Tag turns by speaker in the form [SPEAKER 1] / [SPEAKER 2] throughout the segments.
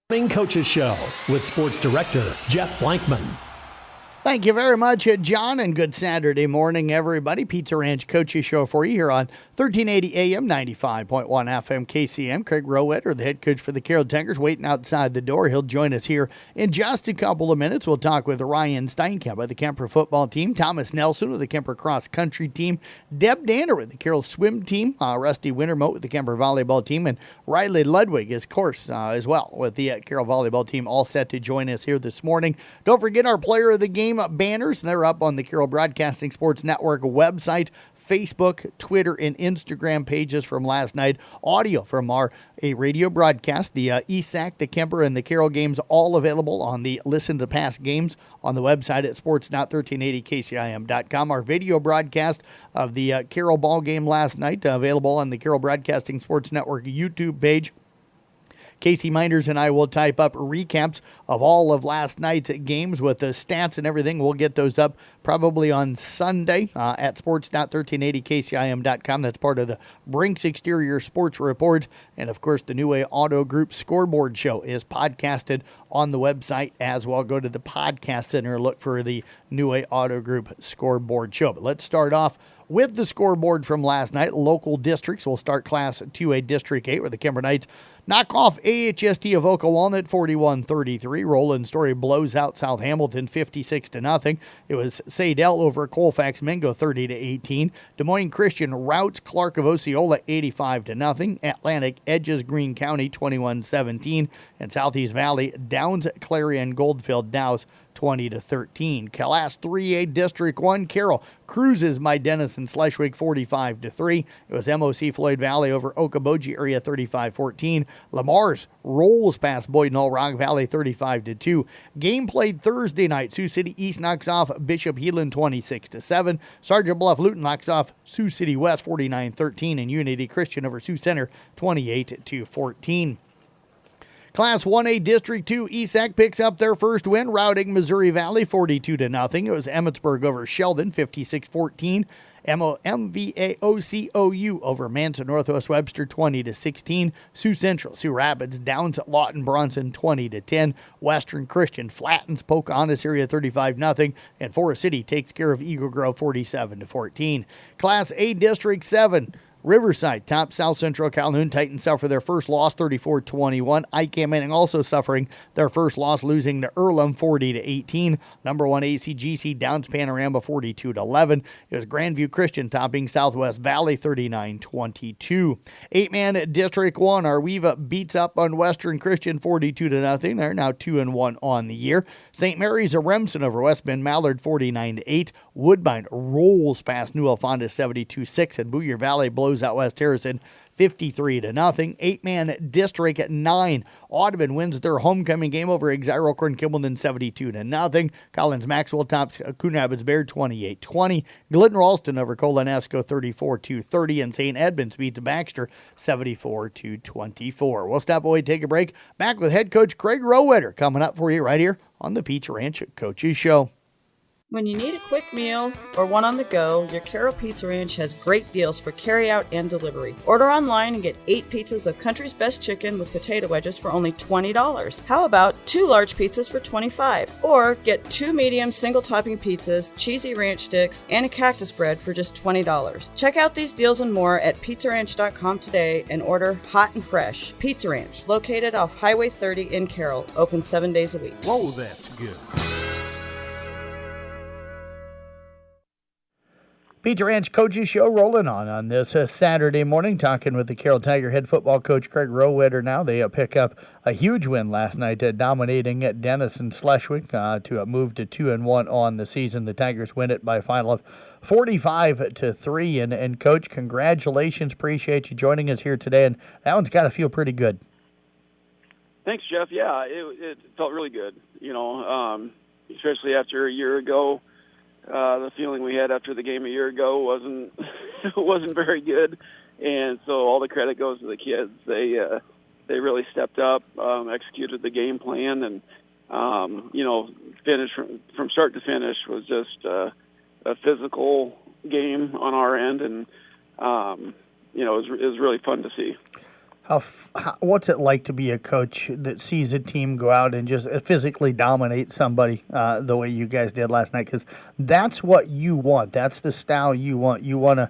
[SPEAKER 1] Morning Coaches Show with Sports Director Jeff Blankman.
[SPEAKER 2] Thank you very much, John, and good Saturday morning, everybody. Pizza Ranch Coaches Show for you here on 1380 AM, 95.1 FM KCM. Craig Rowetter, the head coach for the Carroll Tigers, waiting outside the door. He'll join us here in just a couple of minutes. We'll talk with Ryan Steinkamp of the Kemper football team, Thomas Nelson with the Kemper cross country team, Deb Danner with the Carroll swim team, Rusty Wintermote with the Kemper volleyball team, and Riley Ludwig, of course, as well with the Carroll volleyball team, all set to join us here this morning. Don't forget our player of the game banners. They're up on the Carroll Broadcasting Sports Network website, Facebook, Twitter, and Instagram pages from last night. Audio from our radio broadcast, the ESAC, the Kemper, and the Carroll games, all available on the Listen to Past Games on the website at sports.1380kcim.com. Our video broadcast of the Carroll ball game last night, available on the Carroll Broadcasting Sports Network YouTube page. Casey Minders and I will type up recaps of all of last night's games with the stats and everything. We'll get those up probably on Sunday at sports.1380kcim.com. That's part of the Brinks Exterior Sports Report. And, of course, the New Way Auto Group Scoreboard Show is podcasted on the website as well. Go to the Podcast Center and look for the New Way Auto Group Scoreboard Show. But let's start off with the scoreboard from last night. Local districts will start Class 2A District 8, where the Kemper Knights knock off AHST of Oka Walnut 41-33. Roland Story blows out South Hamilton 56-0. It was Sadell over Colfax Mingo 30-18. Des Moines Christian routs Clark of Osceola 85-0. Atlantic edges Greene County 21-17. And Southeast Valley downs Clarion Goldfield Dows 20-13. Class 3A District 1, Carroll cruises my Denison Schleswig 45-3. It was MOC Floyd Valley over Okoboji area 35-14. Lamar's rolls past Boyd Knoll Rock Valley 35-2. Game played Thursday night. Sioux City East knocks off Bishop Heelan 26-7. Sergeant Bluff Luton knocks off Sioux City West 49-13. And Unity Christian over Sioux Center 28-14. Class 1A District 2, ESAC picks up their first win, routing Missouri Valley 42-0. It was Emmetsburg over Sheldon 56-14. MVAOCOU over Manson Northwest Webster 20-16. Sioux Central, Sioux Rapids downs at Lawton Bronson 20-10. Western Christian flattens Pocahontas area 35-0. And Forest City takes care of Eagle Grove 47-14. Class A District 7. Riverside tops South Central Calhoun. Titans suffer their first loss 34-21. ICAM Manning also suffering their first loss, losing to Earlham 40-18. Number 1 ACGC downs Panorama 42-11. It was Grandview Christian topping Southwest Valley 39-22. 8-man District 1, Arweva beats up on Western Christian 42-0. They're now 2-1 on the year. St. Mary's of Remsen over West Bend Mallard 49-8. Woodbine rolls past New Alfonda 72-6, and Boyer Valley blows out West Harrison 53-0. 8-man District at 9. Audubon wins their homecoming game over Exira-Corn Kimballton 72-0. Collins Maxwell tops Coon Rapids Baird 28-20. Glidden Ralston over Colonesco 34-30. And St. Edmunds beats Baxter 74-24. We'll step away, take a break. Back with head coach Craig Rowetter coming up for you right here on the Pizza Ranch Coaches Show.
[SPEAKER 3] When you need a quick meal or one on the go, your Carroll Pizza Ranch has great deals for carry-out and delivery. Order online and get 8 pizzas of Country's Best Chicken with potato wedges for only $20. How about 2 large pizzas for $25? Or get 2 medium single-topping pizzas, cheesy ranch sticks, and a cactus bread for just $20. Check out these deals and more at pizzaranch.com today and order hot and fresh. Pizza Ranch, located off Highway 30 in Carroll, open 7 days a week.
[SPEAKER 1] Whoa, that's good.
[SPEAKER 2] Pizza Ranch Coaches Show rolling on this Saturday morning, talking with the Carroll Tiger head football coach Craig Rowetter now. They pick up a huge win last night, dominating at Denison Schleswig to move to 2-1 on the season. The Tigers win it by a final of 45-3. And Coach, congratulations. Appreciate you joining us here today. And that one's got to feel pretty good.
[SPEAKER 4] Thanks, Jeff. Yeah, it felt really good, especially after a year ago. The feeling we had after the game a year ago wasn't very good, and so all the credit goes to the kids. They really stepped up, executed the game plan, and finish from start to finish was just a physical game on our end, and it was really fun to see.
[SPEAKER 2] What's it like to be a coach that sees a team go out and just physically dominate somebody the way you guys did last night? Because that's what you want. That's the style you want. You want to.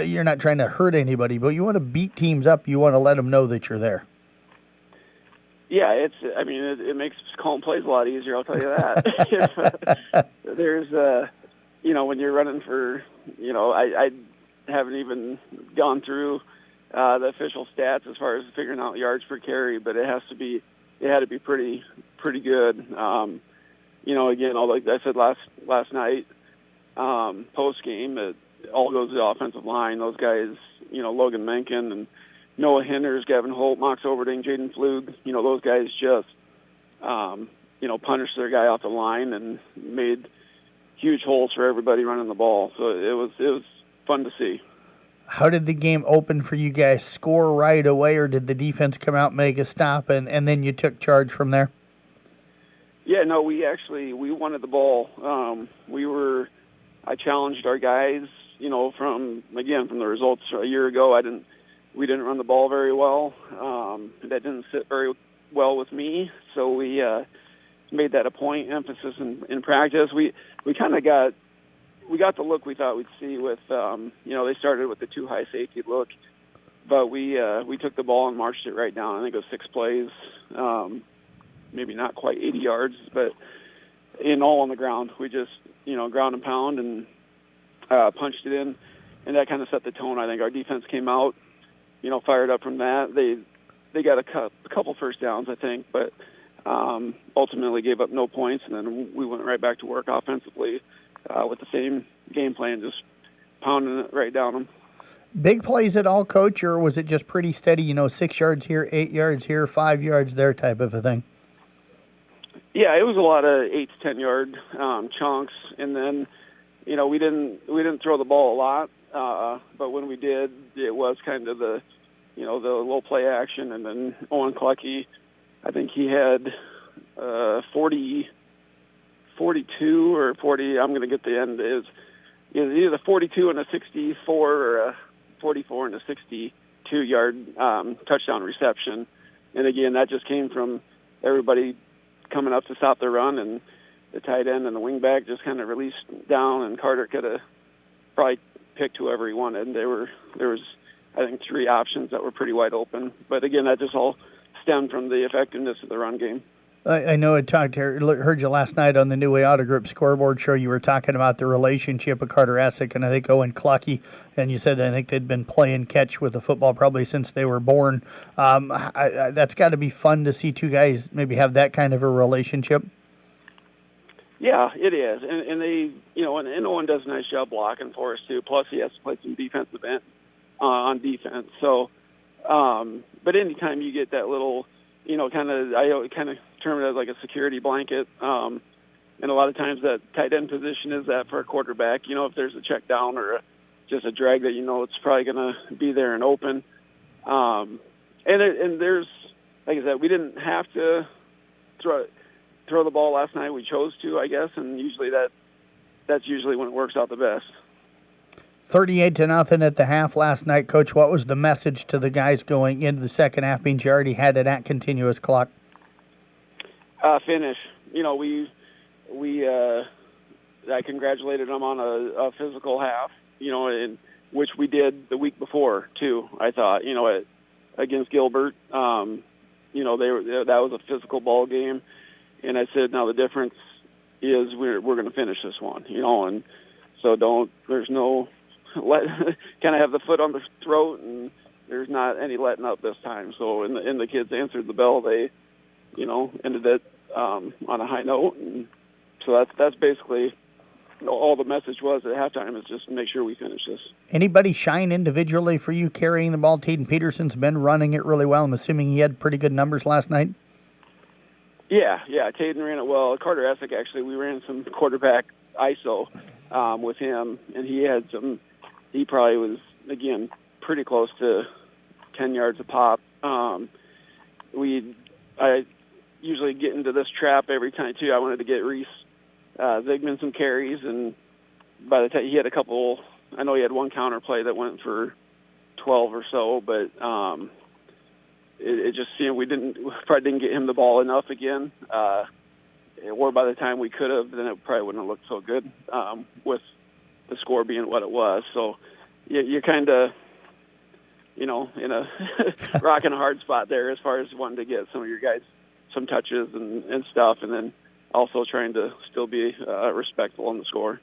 [SPEAKER 2] You're not trying to hurt anybody, but you want to beat teams up. You want to let them know that you're there.
[SPEAKER 4] Yeah, it makes calling plays a lot easier. I'll tell you that. There's, when you're running for, I haven't even gone through the official stats as far as figuring out yards per carry, but it had to be pretty good. Again, like I said last night, post game, it all goes to the offensive line. Those guys, Logan Menken and Noah Hinders, Gavin Holt, Mox Overding, Jaden Flug, those guys just, punished their guy off the line and made huge holes for everybody running the ball. So it was fun to see.
[SPEAKER 2] How did the game open for you guys? Score right away, or did the defense come out, make a stop, and then you took charge from there?
[SPEAKER 4] Yeah, no, we wanted the ball. I challenged our guys, from the results a year ago. We didn't run the ball very well. That didn't sit very well with me. So we made that a point, emphasis in practice. We kind of got the look we thought we'd see with, they started with the too high safety look, but we took the ball and marched it right down. I think it was 6 plays, maybe not quite 80 yards, but all on the ground. We just, ground and pound and punched it in, and that kind of set the tone. I think our defense came out, fired up from that. They got a couple first downs, I think, but ultimately gave up no points, and then we went right back to work offensively with the same game plan, just pounding it right down them.
[SPEAKER 2] Big plays at all, Coach, or was it just pretty steady, 6 yards here, 8 yards here, 5 yards there type of a thing?
[SPEAKER 4] Yeah, it was a lot of 8 to 10 yard chunks, and then we didn't throw the ball a lot, but when we did, it was kind of the the low play action, and then Owen Clucky, I think he had 42 or 40. I'm going to get the end. Is either 42 and a 64 or a 44 and a 62 yard touchdown reception, and again that just came from everybody coming up to stop the run, and the tight end and the wingback just kind of released down, and Carter could have probably picked whoever he wanted. There was, I think, 3 options that were pretty wide open. But again, that just all stemmed from the effectiveness of the run game.
[SPEAKER 2] I know I heard you last night on the New Way Auto Group scoreboard show. You were talking about the relationship of Carter Essick and I think Owen Clucky, and you said I think they'd been playing catch with the football probably since they were born. That's got to be fun to see 2 guys maybe have that kind of a relationship.
[SPEAKER 4] Yeah, it is, and they, and Owen does a nice job blocking for us too. Plus, he has to play some defensive end on defense. So, but anytime you get that little, I kind of term it as like a security blanket, and a lot of times that tight end position is that for a quarterback. If there's a check down or just a drag that it's probably going to be there and open. And there's, like I said, we didn't have to throw the ball last night. We chose to, I guess, and usually that's usually when it works out the best.
[SPEAKER 2] 38-0 at the half last night, Coach. What was the message to the guys going into the second half, being you already had it at continuous clock?
[SPEAKER 4] Finish. I congratulated them on a physical half, in which we did the week before too. I thought, against Gilbert, that was a physical ball game. And I said, now the difference is we're going to finish this one, and so there's no kind of have the foot on the throat, and there's not any letting up this time. So, and the kids answered the bell. They, ended it on a high note, and so that's basically all the message was at halftime is just make sure we finish this.
[SPEAKER 2] Anybody shine individually for you carrying the ball? Taden Peterson's been running it really well. I'm assuming he had pretty good numbers last night.
[SPEAKER 4] Yeah, Taden ran it well. Carter Essick, actually, we ran some quarterback ISO with him, and he probably was, again, pretty close to 10 yards a pop. I usually get into this trap every time, too. I wanted to get Reese Zigman some carries, and by the time he had a couple, I know he had one counter play that went for 12 or so, but it just we probably didn't get him the ball enough again. Or by the time we could have, then it probably wouldn't have looked so good with the score being what it was. So you're kind of, in a rock and a hard spot there as far as wanting to get some of your guys some touches and stuff, and then also trying to still be respectful on the score.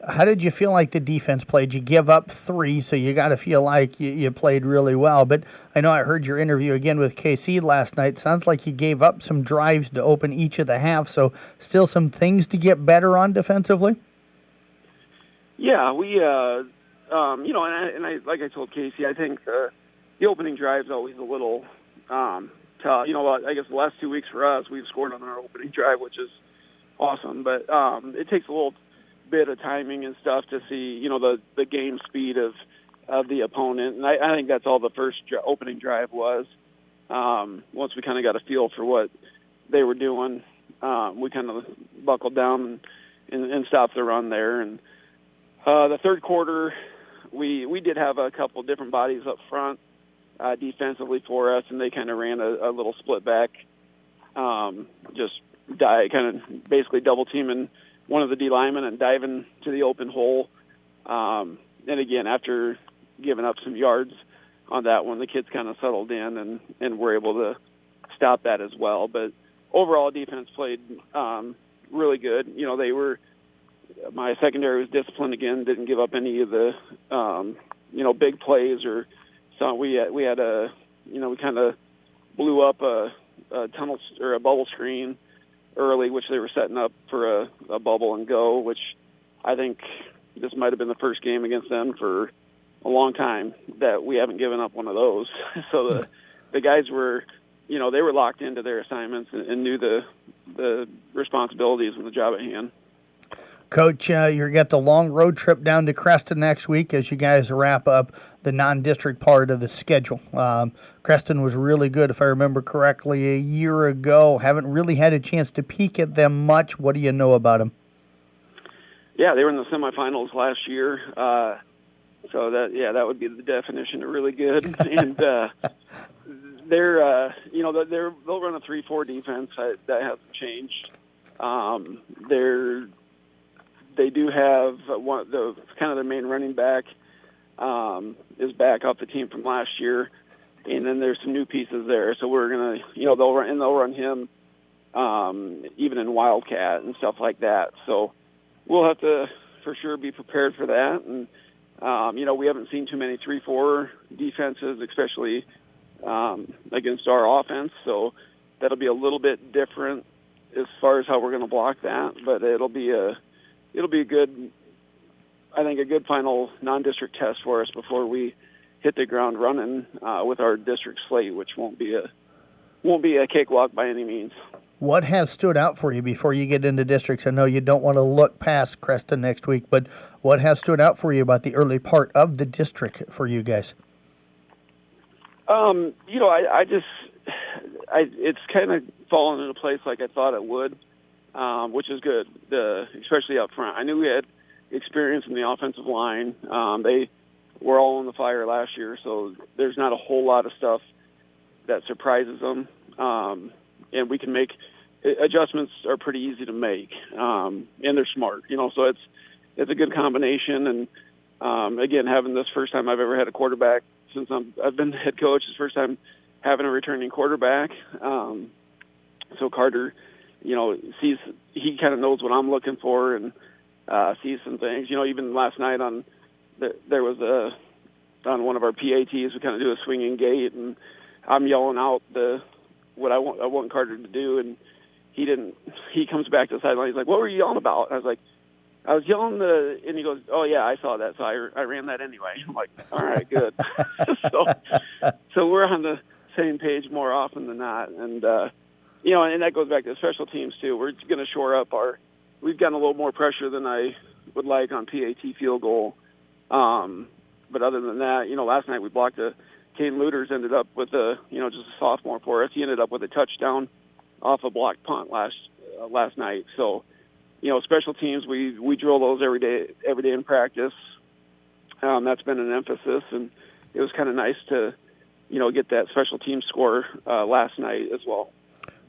[SPEAKER 2] How did you feel like the defense played? You give up 3, so you got to feel like you played really well. But I know I heard your interview again with KC last night. Sounds like you gave up some drives to open each of the halves, so still some things to get better on defensively?
[SPEAKER 4] Yeah, we, and I like I told Casey, I think the opening drive is always a little tough. I guess the last 2 weeks for us, we've scored on our opening drive, which is awesome. But it takes a little bit of timing and stuff to see, the game speed of the opponent. And I think that's all the first opening drive was. Once we kind of got a feel for what they were doing, we kind of buckled down and stopped the run there. And the third quarter, we did have a couple different bodies up front defensively for us, and they kind of ran a little split back, just kind of basically double teaming one of the D linemen and diving to the open hole. And again, after giving up some yards on that one, the kids kind of settled in and were able to stop that as well. But overall, defense played really good. My secondary was disciplined again, didn't give up any of the, big plays or so. We kind of blew up a tunnel or a bubble screen early, which they were setting up for a bubble and go, which I think this might have been the first game against them for a long time that we haven't given up one of those. So the guys were, they were locked into their assignments and knew the responsibilities and the job at hand.
[SPEAKER 2] Coach, you've got the long road trip down to Creston next week as you guys wrap up the non-district part of the schedule. Creston was really good, if I remember correctly, a year ago. Haven't really had a chance to peek at them much. What do you know about them?
[SPEAKER 4] Yeah, they were in the semifinals last year. So that would be the definition of really good. And they'll run a 3-4 defense. That hasn't changed. They do have their main running back is back off the team from last year, and then there's some new pieces there. So we're gonna, they'll run him even in Wildcat and stuff like that. So we'll have to for sure be prepared for that. And we haven't seen too many 3-4 defenses, especially against our offense. So that'll be a little bit different as far as how we're going to block that. But it'll be a good, I think, a good final non-district test for us before we hit the ground running with our district slate, which won't be a cakewalk by any means.
[SPEAKER 2] What has stood out for you before you get into districts? I know you don't want to look past Creston next week, but what has stood out for you about the early part of the district for you guys? It's kind of fallen into place like I thought it would. Which is good, especially up front. I knew we had experience in the offensive line. They were all on the fire last year, so there's not a whole lot of stuff that surprises them. And we can make adjustments are pretty easy to make, and they're smart. So it's a good combination. And again, having this first time I've ever had a quarterback since I've been head coach. It's the first time having a returning quarterback. So Carter, he kind of knows what I'm looking for and sees some things. Even last night there was on one of our PATs, we kind of do a swinging gate, and I'm yelling out what I want Carter to do, and he comes back to the sideline. He's like, "What were you yelling about?" I was like, "I was yelling and he goes, "Oh yeah, I saw that, so I ran that anyway." I'm like, "All right, good." so we're on the same page more often than not, and and that goes back to special teams too. We're going to shore up we've gotten a little more pressure than I would like on PAT field goal. But other than that, last night we blocked Kane Luters ended up with just a sophomore for us. He ended up with a touchdown off a blocked punt last night. So, special teams, we drill those every day in practice. That's been an emphasis, and it was kind of nice to
[SPEAKER 4] get that special team score last night as well.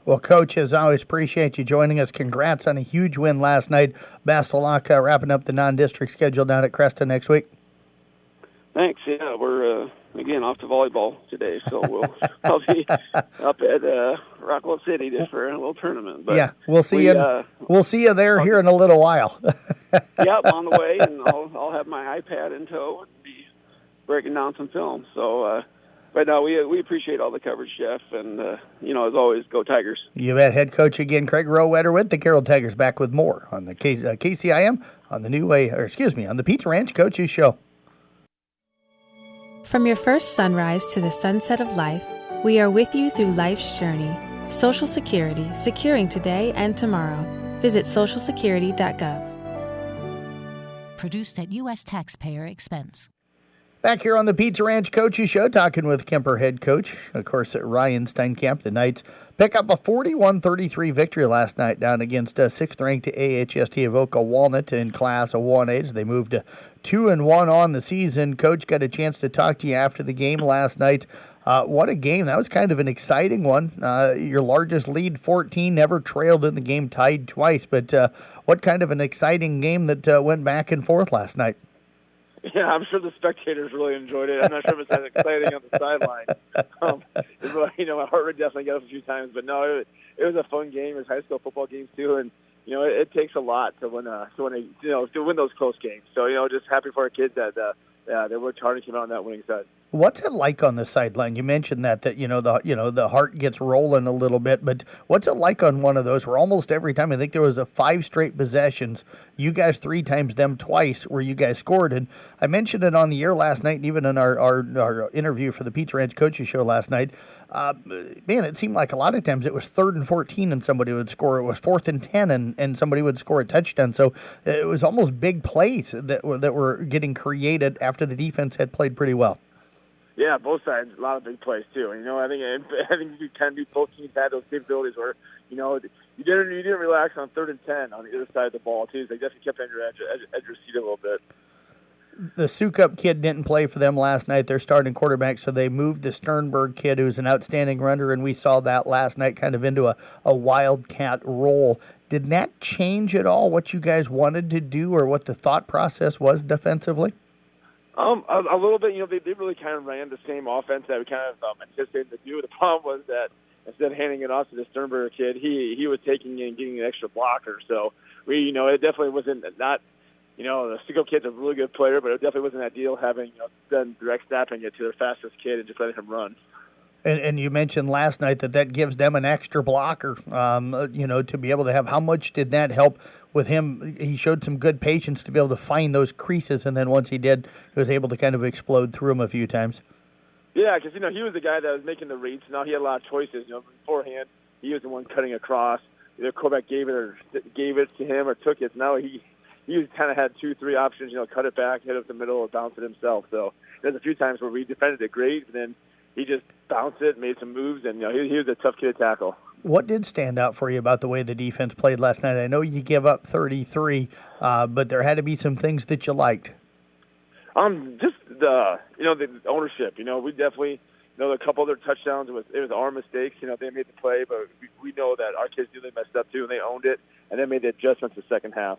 [SPEAKER 2] Well, Coach, as always, appreciate you joining us. Congrats on a huge win last night. Best of luck wrapping up the non-district schedule down at Cresta next week.
[SPEAKER 4] Thanks. Yeah, we're again off to volleyball today, so I'll be up at Rockwell City just for a little tournament. But
[SPEAKER 2] yeah, we'll see you. We'll see you there here in a little while.
[SPEAKER 4] Yep, on the way, and I'll have my iPad in tow and be breaking down some film. So, but no, we appreciate all the coverage, Jeff, and as always, go Tigers.
[SPEAKER 2] You bet. Head coach again, Craig Rowetter with the Carroll Tigers. Back with more on the KCIM on the on the Pizza Ranch Coaches Show.
[SPEAKER 5] From your first sunrise to the sunset of life, we are with you through life's journey. Social Security, securing today and tomorrow. Visit socialsecurity.gov.
[SPEAKER 6] Produced at U.S. taxpayer expense.
[SPEAKER 2] Back here on the Pizza Ranch Coaches Show, talking with Kemper head coach, of course, Ryan Steinkamp. The Knights pick up a 41-33 victory last night down against 6th-ranked AHST Avoca Walnut in Class 1A. They moved to 2-1 on the season. Coach, got a chance to talk to you after the game last night. What a game. That was kind of an exciting one. Your largest lead, 14, never trailed in the game, tied twice. But what kind of an exciting game that went back and forth last night?
[SPEAKER 4] Yeah, I'm sure the spectators really enjoyed it. I'm not sure if it's as exciting on the sideline. My heart rate definitely got up a few times. But no, it was a fun game. It was high school football games too, and it takes a lot to win to win those close games. So just happy for our kids that they worked hard and came out on that winning side.
[SPEAKER 2] What's it like on the sideline? You mentioned that the heart gets rolling a little bit, but what's it like on one of those where almost every time, I think there was 5 straight possessions, you guys 3 times, them twice, where you guys scored? And I mentioned it on the air last night, and even in our interview for the Pizza Ranch Coaches Show last night. Man, it seemed like a lot of times it was 3rd and 14 and somebody would score. It was 4th and 10 and somebody would score a touchdown. So it was almost big plays that were getting created after the defense had played pretty well.
[SPEAKER 4] Yeah, both sides, a lot of big plays too. I think you can do. Both teams had those capabilities where you didn't relax on 3rd and 10 on the other side of the ball too. They definitely kept on your edge your seat a little bit.
[SPEAKER 2] The Sukup kid didn't play for them last night. They're starting quarterback, so they moved the Sternberg kid, who's an outstanding runner, and we saw that last night kind of into a wildcat role. Did that change at all what you guys wanted to do or what the thought process was defensively?
[SPEAKER 4] A little bit. They really kind of ran the same offense that we kind of anticipated to do. The problem was that instead of handing it off to the Sternberger kid, he was taking and getting an extra blocker. So it definitely wasn't not. The Stuco kid's a really good player, but it definitely wasn't ideal having them direct snapping it to their fastest kid and just letting him run.
[SPEAKER 2] And you mentioned last night that gives them an extra blocker, to be able to have. How much did that help with him? He showed some good patience to be able to find those creases, and then once he did, he was able to kind of explode through them a few times. Yeah,
[SPEAKER 4] because, he was the guy that was making the reads. Now he had a lot of choices. Beforehand, he was the one cutting across. Either quarterback gave it to him or took it. Now he kind of had 2-3 options, cut it back, hit it up the middle, or bounce it himself. So there's a few times where we defended it great, and then he just bounced it, made some moves, and he was a tough kid to tackle.
[SPEAKER 2] What did stand out for you about the way the defense played last night? I know you give up 33, but there had to be some things that you liked.
[SPEAKER 4] Just the ownership. We definitely a couple of their touchdowns it was our mistakes. They made the play, but we know that our kids knew they messed up too, and they owned it, and they made the adjustments the second half.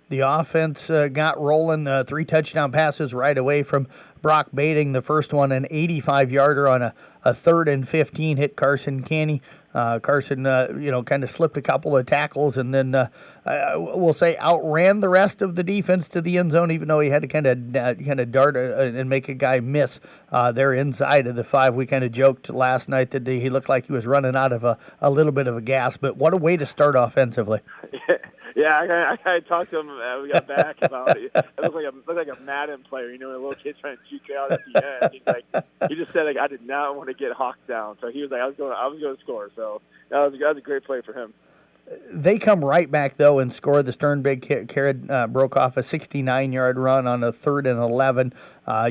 [SPEAKER 2] The offense got rolling, 3 touchdown passes right away from Brock Bating. The first one, an 85-yarder on a 3rd and 15, hit Carson Canny. Carson, kind of slipped a couple of tackles and then, we'll say, outran the rest of the defense to the end zone, even though he had to kind of dart and make a guy miss there inside of the 5. We kind of joked last night that he looked like he was running out of a little bit of a gas, but what a way to start offensively.
[SPEAKER 4] Yeah, I talked to him. We got back about it. It looked like a Madden player, a little kid trying to cheat out at the end. He just said I did not want to get hawked down, so he was like I was going to score. So that was a great play for him.
[SPEAKER 2] They come right back, though, and score. The Sternbig kid broke off a 69-yard run on a 3rd and 11.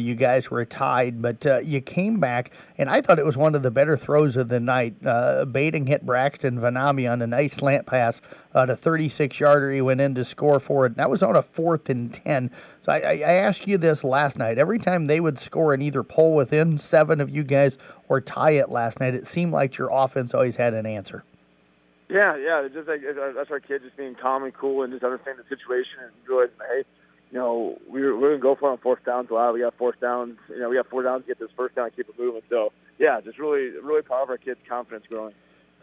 [SPEAKER 2] You guys were tied, but you came back, and I thought it was one of the better throws of the night. Bading hit Braxton Vanami on a nice slant pass at a 36-yarder. He went in to score for it. That was on a 4th and 10. So I asked you this last night. Every time they would score and either pull within 7 of you guys or tie it last night, it seemed like your offense always had an answer.
[SPEAKER 7] Yeah, it's just like that's our kids just being calm and cool and just understanding the situation and realizing, hey, we're gonna go for it on 4th downs a lot. We got 4th downs. We got 4 downs to get this 1st down and keep it moving. So yeah, just really proud of our kids' confidence growing.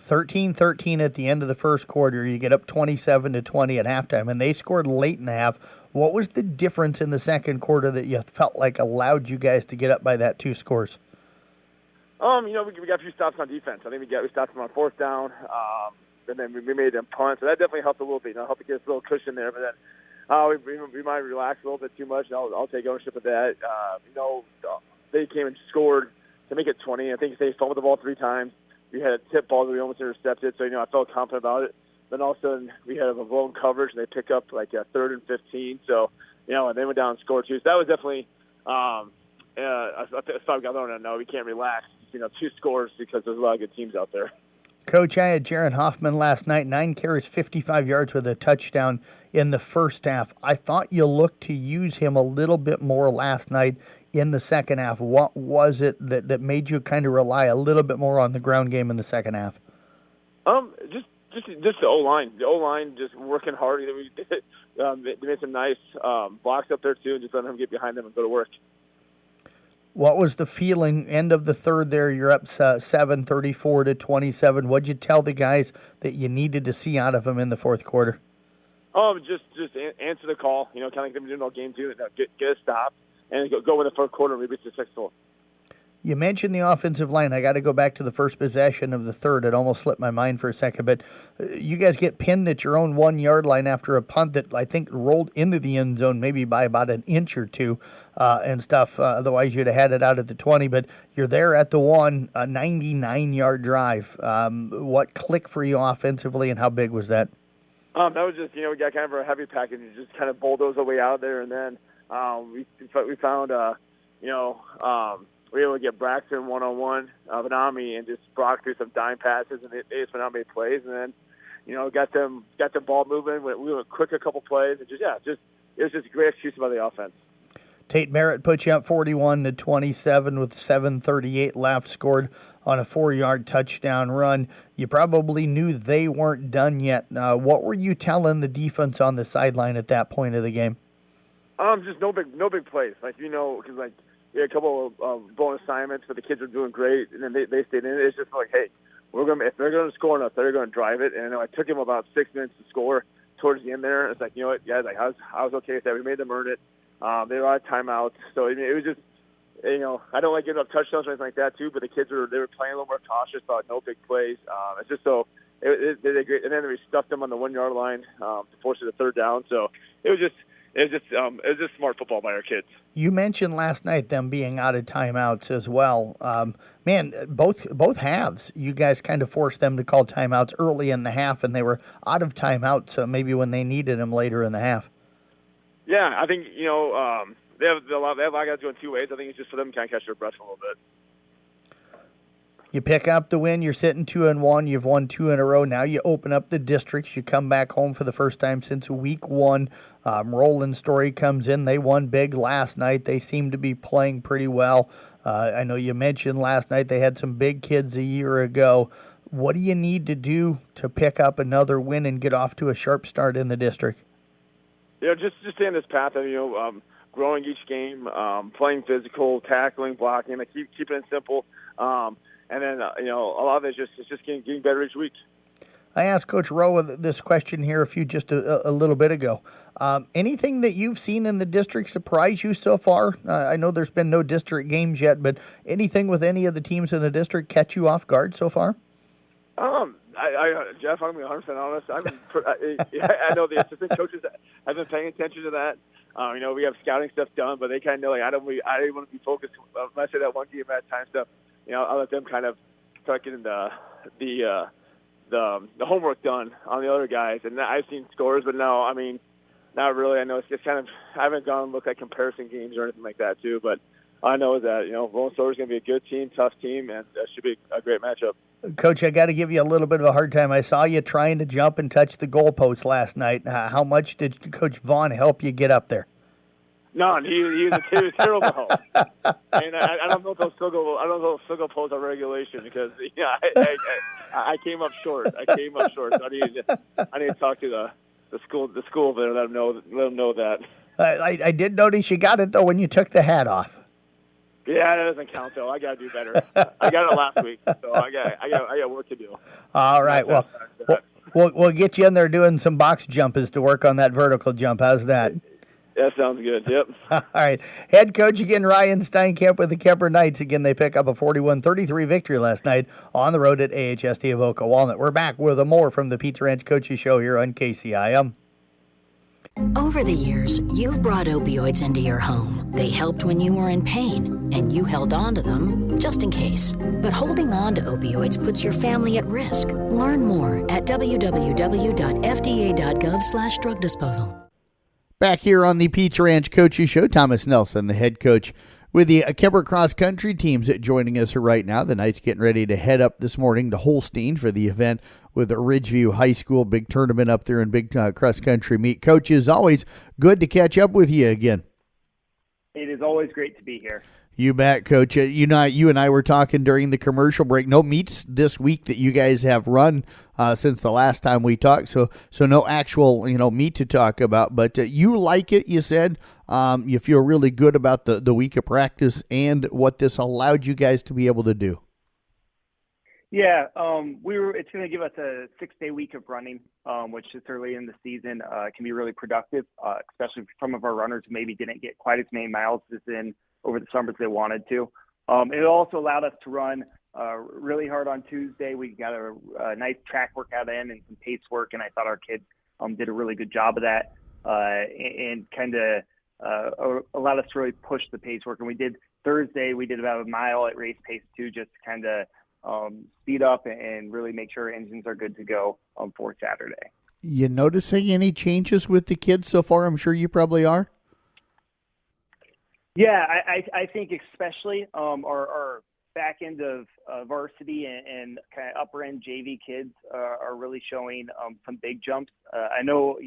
[SPEAKER 2] 13-13 at the end of the first quarter. You get up 27-20 at halftime, and they scored late in the half. What was the difference in the second quarter that you felt like allowed you guys to get up by that 2 scores?
[SPEAKER 7] We got a few stops on defense. I think we stopped them on 4th down. And then we made them punt, so that definitely helped a little bit. Helped to get us a little cushion there. But then we might relax a little bit too much. And I'll take ownership of that. They came and scored to make it 20. I think they fumbled the ball 3 times. We had a tip ball that we almost intercepted, so I felt confident about it. Then all of a sudden we had a blown coverage, and they pick up like a 3rd and 15. So and they went down and scored too. So that was definitely. I thought no, we can't relax. 2 scores because there's a lot of good teams out there.
[SPEAKER 2] Coach, I had Jaron Hoffman last night, 9 carries, 55 yards with a touchdown in the first half. I thought you looked to use him a little bit more last night in the second half. What was it that made you kind of rely a little bit more on the ground game in the second half?
[SPEAKER 7] Just the O-line. The O-line just working hard. They made some nice blocks up there, too, and just letting them get behind them and go to work.
[SPEAKER 2] What was the feeling end of the third there? You're up 7-34-27. What'd you tell the guys that you needed to see out of them in the fourth quarter?
[SPEAKER 7] Just answer the call. Kind of like they've been doing all game too. Get a stop and go in the fourth quarter and maybe it's successful.
[SPEAKER 2] You mentioned the offensive line. I got to go back to the first possession of the third. It almost slipped my mind for a second, but you guys get pinned at your own 1-yard line after a punt that I think rolled into the end zone maybe by about an inch or two and stuff. Otherwise, you'd have had it out at the 20, but you're there at the 1, a 99-yard drive. What clicked for you offensively, and how big was that?
[SPEAKER 7] That was just, we got kind of a heavy package and just kind of bulldoze our way out there, and then we found, we were able to get Braxton one-on-one, Vanami, and just Brock through some dime passes, and they just went out and made plays, and then, got them ball moving. We went quick a couple plays, and it was just a great execution by the offense.
[SPEAKER 2] Tate Merritt put you up 41-27 with 7:38 left, scored on a 4-yard touchdown run. You probably knew they weren't done yet. What were you telling the defense on the sideline at that point of the game?
[SPEAKER 7] Just no big plays, because we had a couple of bonus assignments, but the kids were doing great, and then they stayed in it. It's just like, hey, if they're going to score enough, they're going to drive it. And it took them about 6 minutes to score towards the end there. It's like, guys, I was okay with that. We made them earn it. They were out of timeouts. So, it was just, I don't like giving up touchdowns or anything like that, too, but the kids were playing a little more cautious about no big plays. It's just so they did great. And then we stuffed them on the 1-yard line to force it to 3rd down. So it was just smart football by our kids.
[SPEAKER 2] You mentioned last night them being out of timeouts as well. Both halves, you guys kind of forced them to call timeouts early in the half, and they were out of timeouts maybe when they needed them later in the half.
[SPEAKER 7] Yeah, I think, they have a lot of guys going 2 ways. I think it's just for them to kind of catch their breath a little bit.
[SPEAKER 2] You pick up the win. You're sitting 2-1. You've won 2 in a row. Now you open up the districts. You come back home for the first time since week 1. Roland Story comes in. They won big last night. They seem to be playing pretty well. I know you mentioned last night they had some big kids a year ago. What do you need to do to pick up another win and get off to a sharp start in the district?
[SPEAKER 7] Just stay on this path of, growing each game, playing physical, tackling, blocking, keeping it simple. And then, a lot of it is just getting better each week.
[SPEAKER 2] I asked Coach Rowe this question here just a little bit ago. Anything that you've seen in the district surprise you so far? I know there's been no district games yet, but anything with any of the teams in the district catch you off guard so far?
[SPEAKER 7] Jeff, I'm 100% honest. I know the assistant coaches have been paying attention to that. We have scouting stuff done, but they kind of know, I don't want to be focused. When I say that one game at a time stuff, I'll let them kind of start getting the the homework done on the other guys. And I've seen scores, but no, I mean, not really. I know it's just kind of, I haven't gone and looked at comparison games or anything like that too, but I know that, Rolling Store's going to be a good team, tough team, and that should be a great matchup.
[SPEAKER 2] Coach, I got to give you a little bit of a hard time. I saw you trying to jump and touch the goalpost last night. How much did Coach Vaughn help you get up there?
[SPEAKER 7] None. He was a terrible help. And I don't know if those field goal posts are regulation because I came up short. So I need to talk to the school there, let them know that.
[SPEAKER 2] I did notice you got it though when you took the hat off.
[SPEAKER 7] Yeah, that doesn't count though. I got to do better. I got it last week, so I got work to do.
[SPEAKER 2] All right. Well, we'll get you in there doing some box jumps to work on that vertical jump. How's that?
[SPEAKER 7] That sounds good. Yep.
[SPEAKER 2] All right. Head coach again, Ryan Steinkamp with the Kemper Knights. Again, they pick up a 41-33 victory last night on the road at AHST Avoca Walnut. We're back with more from the Pizza Ranch Coaches Show here on KCIM.
[SPEAKER 8] Over the years, you've brought opioids into your home. They helped when you were in pain, and you held on to them just in case. But holding on to opioids puts your family at risk. Learn more at www.fda.gov/drug disposal.
[SPEAKER 2] Back here on the Pizza Ranch Coaches Show, Thomas Nelson, the head coach with the Kemper Cross Country teams joining us right now. The Knights getting ready to head up this morning to Holstein for the event with Ridgeview High School, big tournament up there and big cross-country meet. Coach, it's always good to catch up with you again.
[SPEAKER 9] It is always great to be here.
[SPEAKER 2] You bet, Coach. You and I were talking during the commercial break. No meets this week that you guys have run since the last time we talked, so no actual meet to talk about. But you like it, you said. You feel really good about the week of practice and what this allowed you guys to be able to do.
[SPEAKER 9] Yeah, it's going to give us a 6-day week of running, which is early in the season can be really productive, especially for some of our runners who maybe didn't get quite as many miles as in over the summer as they wanted to. It also allowed us to run really hard on Tuesday. We got a nice track workout in and some pace work, and I thought our kids did a really good job of that and kind of allowed us to really push the pace work. And we did Thursday, we did about a mile at race pace too, just to kind of speed up and really make sure engines are good to go for Saturday.
[SPEAKER 2] You noticing any changes with the kids so far? I'm sure you probably are.
[SPEAKER 9] Yeah, I think especially our back end of varsity and kind of upper end JV kids are really showing some big jumps. I know,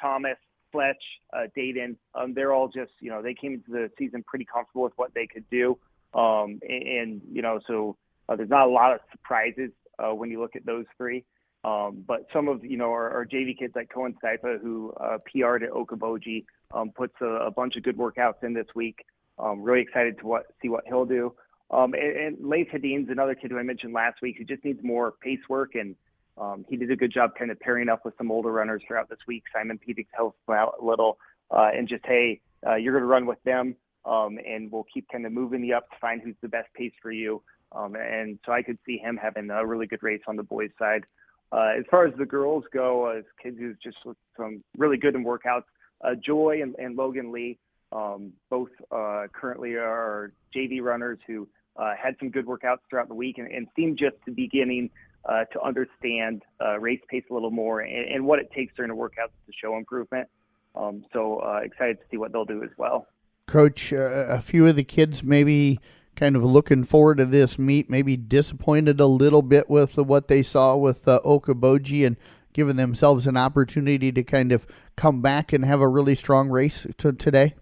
[SPEAKER 9] Thomas, Fletch, Dayton, they're all just, they came into the season pretty comfortable with what they could do. So there's not a lot of surprises when you look at those three. But some of, our JV kids like Cohen Stipa, who PR'd at Okoboji, puts a bunch of good workouts in this week. Really excited to see what he'll do. And Laith Hadeen's another kid who I mentioned last week who just needs more pace work, and he did a good job kind of pairing up with some older runners throughout this week. Simon Petix helped him out a little, and just, hey, you're going to run with them, and we'll keep kind of moving you up to find who's the best pace for you. And so I could see him having a really good race on the boys' side. As far as the girls go, as kids who just look some really good in workouts, Joy and Logan Lee, both currently are JV runners who had some good workouts throughout the week and seem just to beginning to understand race pace a little more and what it takes during the workouts to show improvement. So excited to see what they'll do as well.
[SPEAKER 2] Coach, a few of the kids maybe kind of looking forward to this meet, maybe disappointed a little bit with what they saw with Okoboji and giving themselves an opportunity to kind of come back and have a really strong race today?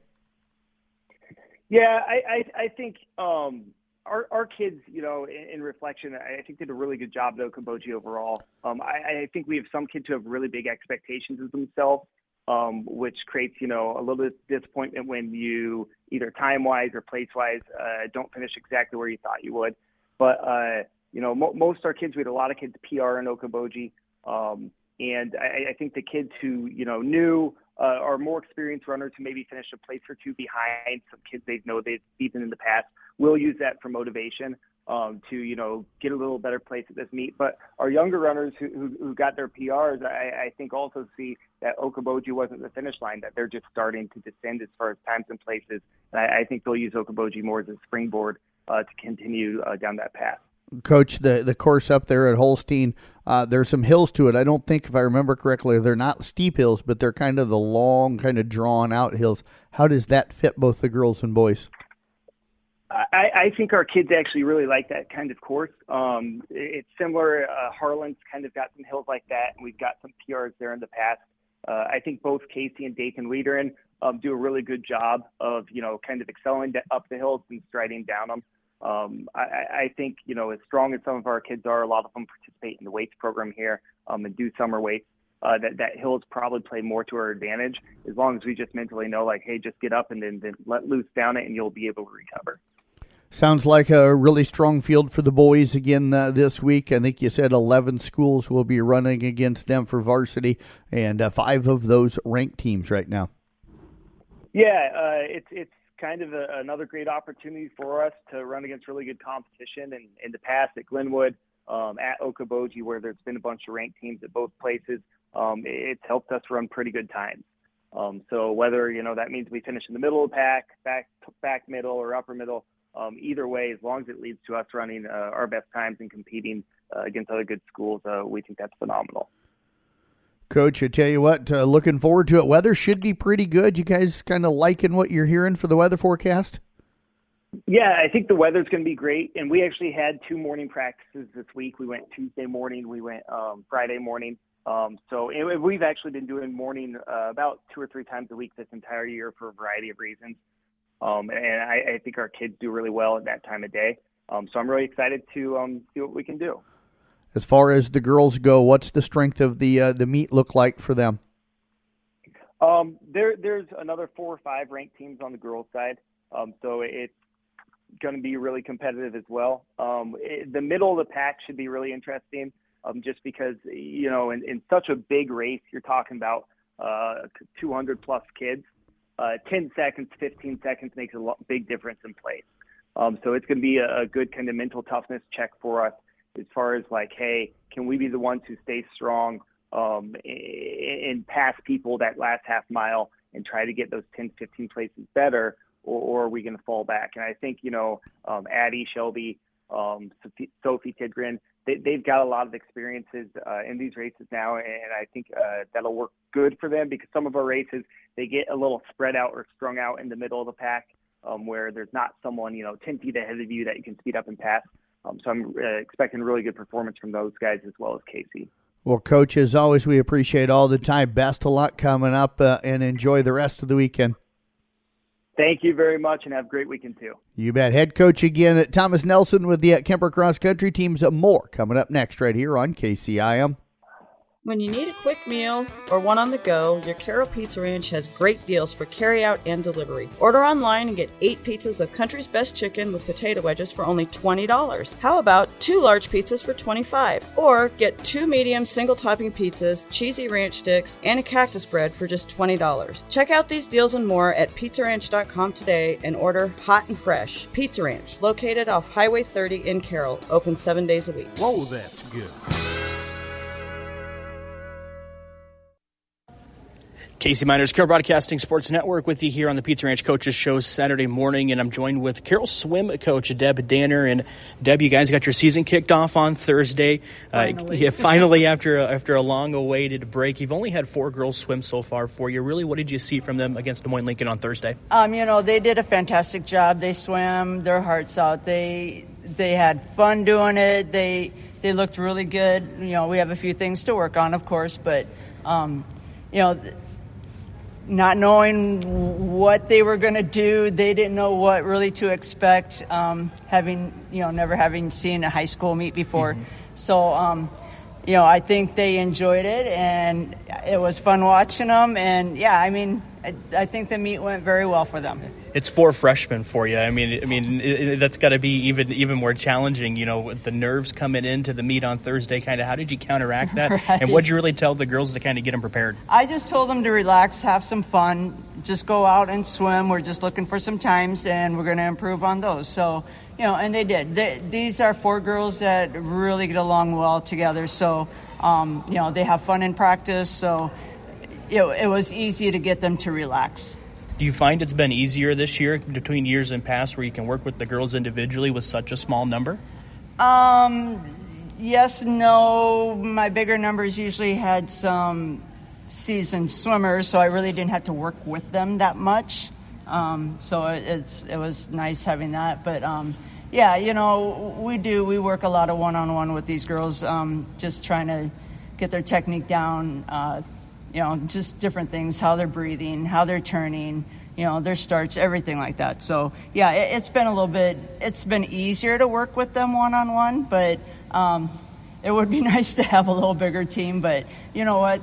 [SPEAKER 9] Yeah, I think our kids, in reflection, I think did a really good job at Okoboji overall. I think we have some kids who have really big expectations of themselves, which creates, a little bit of disappointment when you either time-wise or place-wise don't finish exactly where you thought you would. But, most of our kids, we had a lot of kids PR in Okoboji. And I think the kids who, knew are more experienced runners who maybe finished a place or two behind some kids they've beaten in the past will use that for motivation to, get a little better place at this meet. But our younger runners who got their PRs, I think also see that Okoboji wasn't the finish line, that they're just starting to descend as far as times and places. And I think they'll use Okoboji more as a springboard to continue down that path.
[SPEAKER 2] Coach, the course up there at Holstein, There's some hills to it. I don't think, if I remember correctly, they're not steep hills, but they're kind of the long, kind of drawn-out hills. How does that fit both the girls and boys?
[SPEAKER 9] I think our kids actually really like that kind of course. It's similar. Harlan's kind of got some hills like that, and we've got some PRs there in the past. I think both Casey and Dayton Wiederen do a really good job of, kind of excelling up the hills and striding down them. I think, as strong as some of our kids are, a lot of them participate in the weights program here and do summer weights. That hills probably play more to our advantage as long as we just mentally know, like, hey, just get up and then let loose down it and you'll be able to recover.
[SPEAKER 2] Sounds like a really strong field for the boys again this week. I think you said 11 schools will be running against them for varsity, and 5 of those ranked teams right now.
[SPEAKER 9] Yeah, it's kind of another great opportunity for us to run against really good competition. And in the past at Glenwood, at Okoboji, where there's been a bunch of ranked teams at both places, it's helped us run pretty good times. So whether, that means we finish in the middle of the pack, back middle, or upper middle, either way, as long as it leads to us running our best times and competing against other good schools, we think that's phenomenal.
[SPEAKER 2] Coach, I tell you what, looking forward to it. Weather should be pretty good. You guys kind of liking what you're hearing for the weather forecast?
[SPEAKER 9] Yeah, I think the weather's going to be great. And we actually had 2 morning practices this week. We went Tuesday morning. We went Friday morning. So we've actually been doing morning about 2 or 3 times a week this entire year for a variety of reasons. And I think our kids do really well at that time of day. So I'm really excited to see what we can do.
[SPEAKER 2] As far as the girls go, what's the strength of the meet look like for them?
[SPEAKER 9] There's another 4 or 5 ranked teams on the girls' side. So it's going to be really competitive as well. The middle of the pack should be really interesting just because, in such a big race, you're talking about 200 plus kids. 10 seconds, 15 seconds makes a big difference in place. So it's going to be a good kind of mental toughness check for us as far as like, hey, can we be the ones who stay strong and pass people that last half mile and try to get those 10, 15 places better, or are we going to fall back? And I think, Addie, Shelby, Sophie Tidgren, they've got a lot of experiences in these races now, and I think that'll work good for them because some of our races, they get a little spread out or strung out in the middle of the pack where there's not someone, 10 feet ahead of you that you can speed up and pass. So I'm expecting really good performance from those guys as well as Casey.
[SPEAKER 2] Well, Coach, as always, we appreciate all the time. Best of luck coming up and enjoy the rest of the weekend.
[SPEAKER 9] Thank you very much, and have a great weekend, too.
[SPEAKER 2] You bet. Head coach again at Thomas Nelson with the Kemper Cross Country teams. More coming up next right here on KCIM.
[SPEAKER 3] When you need a quick meal or one on the go, your Carol Pizza Ranch has great deals for carryout and delivery. Order online and get 8 pizzas of Country's Best Chicken with potato wedges for only $20. How about 2 large pizzas for $25? Or get 2 medium single-topping pizzas, cheesy ranch sticks, and a cactus bread for just $20. Check out these deals and more at pizzaranch.com today and order hot and fresh. Pizza Ranch, located off Highway 30 in Carroll, open 7 days a week.
[SPEAKER 1] Whoa, that's good.
[SPEAKER 10] Casey Miners, Carroll Broadcasting Sports Network with you here on the Pizza Ranch Coaches Show Saturday morning, and I'm joined with Carroll swim coach Deb Danner. And Deb, you guys got your season kicked off on Thursday. Finally after a long-awaited break. You've only had 4 girls swim so far for you. Really, what did you see from them against Des Moines Lincoln on Thursday?
[SPEAKER 3] They did a fantastic job. They swam their hearts out. They had fun doing it. They looked really good. We have a few things to work on, of course, but not knowing what they were going to do, they didn't know what really to expect, never having seen a high school meet before. Mm-hmm. So, I think they enjoyed it, and it was fun watching them. And, I think the meet went very well for them.
[SPEAKER 10] It's 4 freshmen for you. That's got to be even more challenging, with the nerves coming into the meet on Thursday. Kind of, how did you counteract that? Right. And what'd you really tell the girls to kind of get them prepared?
[SPEAKER 3] I just told them to relax, have some fun, just go out and swim. We're just looking for some times, and we're going to improve on those. So, and they did. These are 4 girls that really get along well together. So, they have fun in practice. So, it was easy to get them to relax.
[SPEAKER 10] Do you find it's been easier this year between years and past where you can work with the girls individually with such a small number?
[SPEAKER 3] Yes, no. My bigger numbers usually had some seasoned swimmers, so I really didn't have to work with them that much. So it was nice having that. But yeah, we work a lot of one-on-one with these girls, just trying to get their technique down. Just different things, how they're breathing, how they're turning, their starts, everything like that. So yeah, it's been easier to work with them one-on-one, but it would be nice to have a little bigger team. But you know what?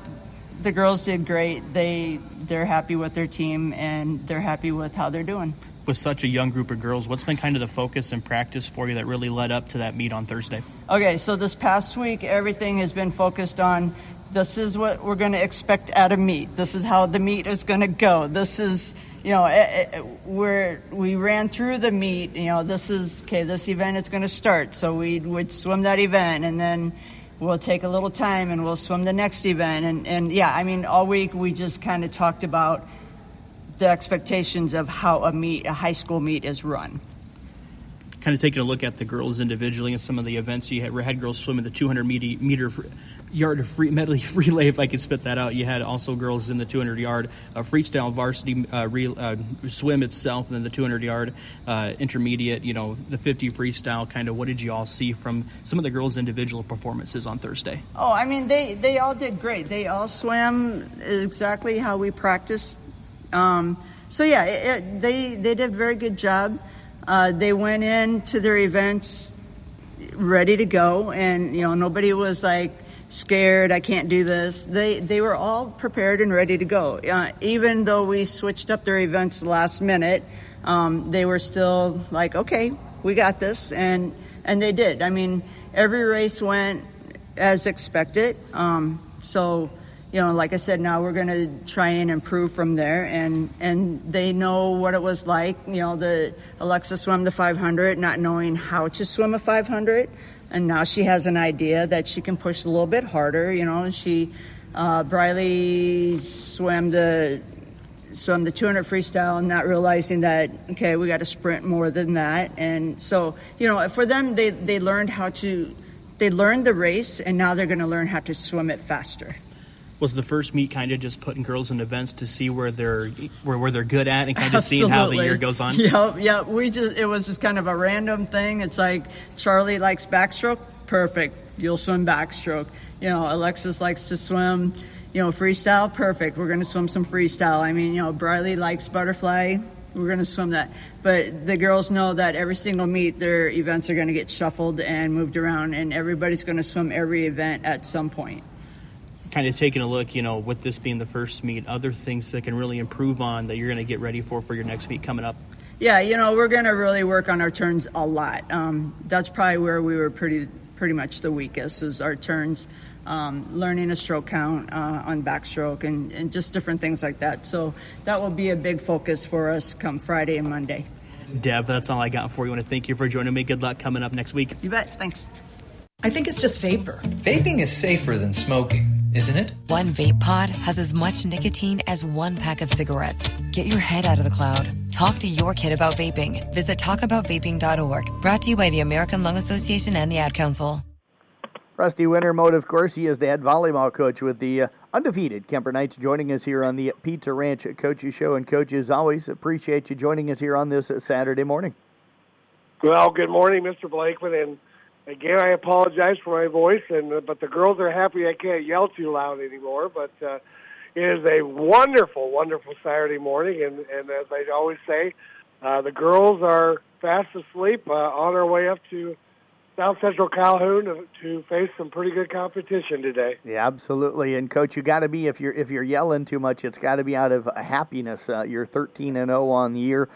[SPEAKER 3] The girls did great. They're happy with their team, and they're happy with how they're doing.
[SPEAKER 10] With such a young group of girls, what's been kind of the focus and practice for you that really led up to that meet on Thursday?
[SPEAKER 3] Okay, so this past week, everything has been focused on this is what we're going to expect at a meet. This is how the meet is going to go. This is, we ran through the meet. This event is going to start. So we would swim that event, and then we'll take a little time and we'll swim the next event. And all week we just kind of talked about the expectations of how a high school meet is run.
[SPEAKER 10] Kind of taking a look at the girls individually and some of the events you had girls swimming the 200 meter yard medley relay, if I could spit that out. You had also girls in the 200 yard freestyle varsity swim itself, and then the 200 yard intermediate, the 50 freestyle. Kind of what did you all see from some of the girls' individual performances on Thursday?
[SPEAKER 3] Oh, they all did great. They all swam exactly how we practiced. They did a very good job. They went into their events ready to go, and nobody was like scared, I can't do this. They were all prepared and ready to go. Even though we switched up their events last minute, they were still like, okay, we got this, and they did. Every race went as expected. Like I said, now we're going to try and improve from there, and they know what it was like. The Alexa swam the 500, not knowing how to swim a 500, and now she has an idea that she can push a little bit harder. Briley swam the 200 freestyle, not realizing that, okay, we got to sprint more than that. And so, for them, they learned they learned the race, and now they're going to learn how to swim it faster.
[SPEAKER 10] Was the first meet kind of just putting girls in events to see where they're good at, and kind of seeing how the year goes on?
[SPEAKER 3] Yeah. It was just kind of a random thing. It's like Charlie likes backstroke, perfect. You'll swim backstroke. Alexis likes to swim, freestyle, perfect. We're going to swim some freestyle. Briley likes butterfly. We're going to swim that. But the girls know that every single meet, their events are going to get shuffled and moved around, and everybody's going to swim every event at some point.
[SPEAKER 10] Kind of taking a look, with this being the first meet, other things that can really improve on that you're going to get ready for your next meet coming up?
[SPEAKER 3] Yeah, we're going to really work on our turns a lot. That's probably where we were pretty much the weakest, is our turns, learning a stroke count on backstroke and just different things like that. So that will be a big focus for us come Friday and Monday.
[SPEAKER 10] Deb, that's all I got for you. I want to thank you for joining me. Good luck coming up next week.
[SPEAKER 3] You bet. Thanks.
[SPEAKER 11] I think it's just vapor. Vaping is safer than smoking, isn't it?
[SPEAKER 12] One vape pod has as much nicotine as one pack of cigarettes. Get your head out of the cloud. Talk to your kid about vaping. Visit talkaboutvaping.org. Brought to you by the American Lung Association and the Ad Council.
[SPEAKER 2] Rusty Wintermode, of course, he is the head volleyball coach with the undefeated Kemper Knights, joining us here on the Pizza Ranch Coaches Show. And, Coach, as always, appreciate you joining us here on this Saturday morning.
[SPEAKER 13] Well, good morning, Mr. Blakeman, and again, I apologize for my voice, but the girls are happy I can't yell too loud anymore. But it is a wonderful, wonderful Saturday morning, and as I always say, the girls are fast asleep on our way up to South Central Calhoun to face some pretty good competition today.
[SPEAKER 2] Yeah, absolutely. And Coach, you got to be, if you're yelling too much, it's got to be out of happiness. You're 13-0 on the year.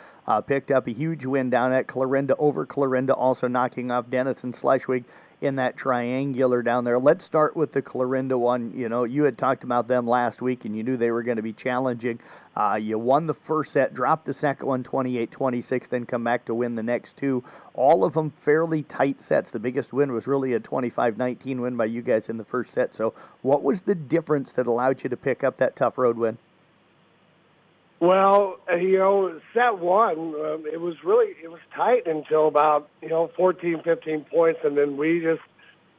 [SPEAKER 2] Picked up a huge win down at Clarinda over Clarinda, also knocking off Denison Schleswig in that triangular down there. Let's start with the Clarinda one. You had talked about them last week, and you knew they were going to be challenging. You won the first set, dropped the second one 28-26, then come back to win the next two. All of them fairly tight sets. The biggest win was really a 25-19 win by you guys in the first set. So what was the difference that allowed you to pick up that tough road win?
[SPEAKER 13] Well, set one, it was tight until about, 14, 15 points, and then we just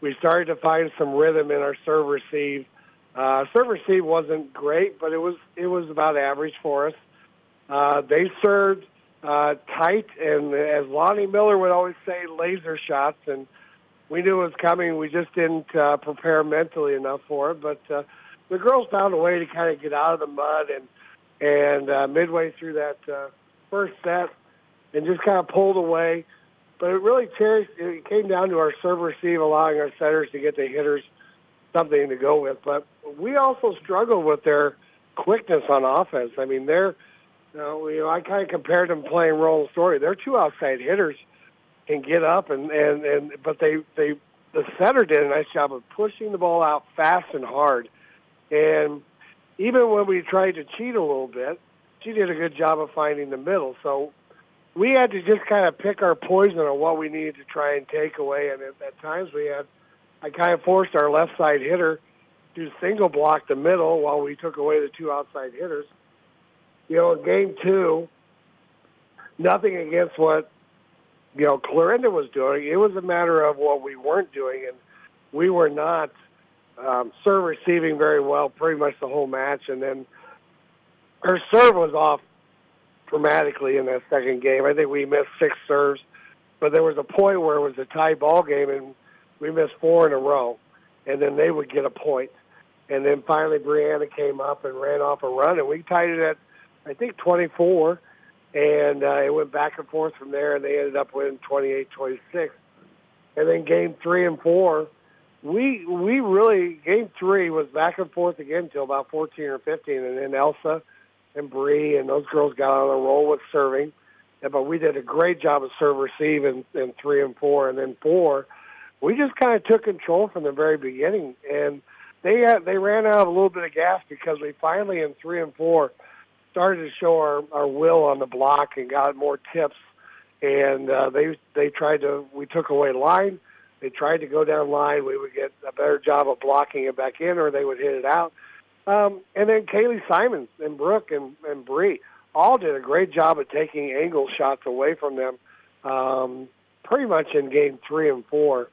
[SPEAKER 13] we started to find some rhythm in our serve receive. Serve receive wasn't great, but it was about average for us. They served tight, and as Lonnie Miller would always say, laser shots, and we knew it was coming. We just didn't prepare mentally enough for it. But the girls found a way to kind of get out of the mud, and midway through that first set, and just kind of pulled away. But it really it came down to our serve receive, allowing our setters to get the hitters something to go with. But we also struggled with their quickness on offense. I mean, I kind of compared them playing Rolling Story. They're two outside hitters, can get up, but the setter did a nice job of pushing the ball out fast and hard. And even when we tried to cheat a little bit, she did a good job of finding the middle. So we had to just kind of pick our poison on what we needed to try and take away. And at times I kind of forced our left side hitter to single block the middle while we took away the two outside hitters. In game two, nothing against what, Clarinda was doing. It was a matter of what we weren't doing, and we were not serve receiving very well pretty much the whole match. And then her serve was off dramatically in that second game. I think we missed 6 serves, but there was a point where it was a tie ball game, and we missed 4 in a row, and then they would get a point. And then finally Brianna came up and ran off a run, and we tied it at, I think, 24, and it went back and forth from there, and they ended up winning 28-26. And then game 3 and 4, we really, game 3 was back and forth again until about 14 or 15, and then Elsa and Bree and those girls got on a roll with serving. But we did a great job of serve receive in 3 and 4, and then 4, we just kind of took control from the very beginning, and they ran out of a little bit of gas because we finally in 3 and 4 started to show our will on the block and got more tips. And we took away line. They tried to go down line. We would get a better job of blocking it back in, or they would hit it out. And then Kaylee Simons and Brooke and Bree all did a great job of taking angle shots away from them pretty much in game 3 and 4.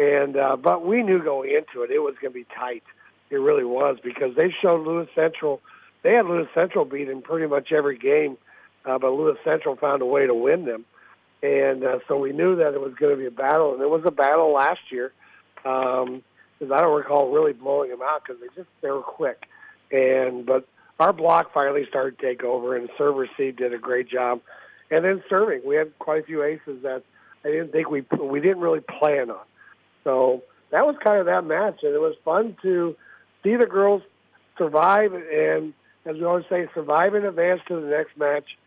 [SPEAKER 13] And but we knew going into it was going to be tight. It really was, because they showed Lewis Central. They had Lewis Central beat in pretty much every game, but Lewis Central found a way to win them. And so we knew that it was going to be a battle, and it was a battle last year, because I don't recall really blowing them out because they were quick. But our block finally started to take over, and serve receive did a great job. And then serving, we had quite a few aces that I didn't think we didn't really plan on. So that was kind of that match, and it was fun to see the girls survive, and as we always say, survive and advance to the next match,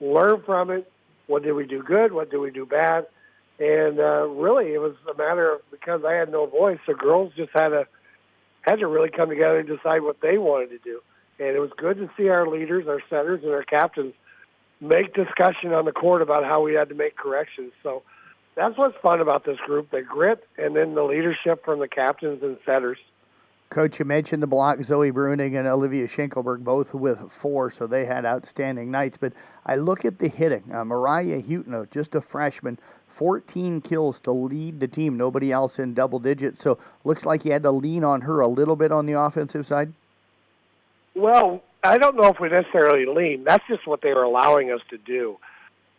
[SPEAKER 13] learn from it. What did we do good? What did we do bad? And really, it was a matter of, because I had no voice, the girls just had to really come together and decide what they wanted to do. And it was good to see our leaders, our setters, and our captains make discussion on the court about how we had to make corrections. So that's what's fun about this group, the grit and then the leadership from the captains and setters.
[SPEAKER 2] Coach, you mentioned the block, Zoe Bruning and Olivia Schinkelberg, both with 4, so they had outstanding nights. But I look at the hitting. Mariah Hutenaut, just a freshman, 14 kills to lead the team, nobody else in double digits. So looks like you had to lean on her a little bit on the offensive side?
[SPEAKER 13] Well, I don't know if we necessarily lean. That's just what they were allowing us to do.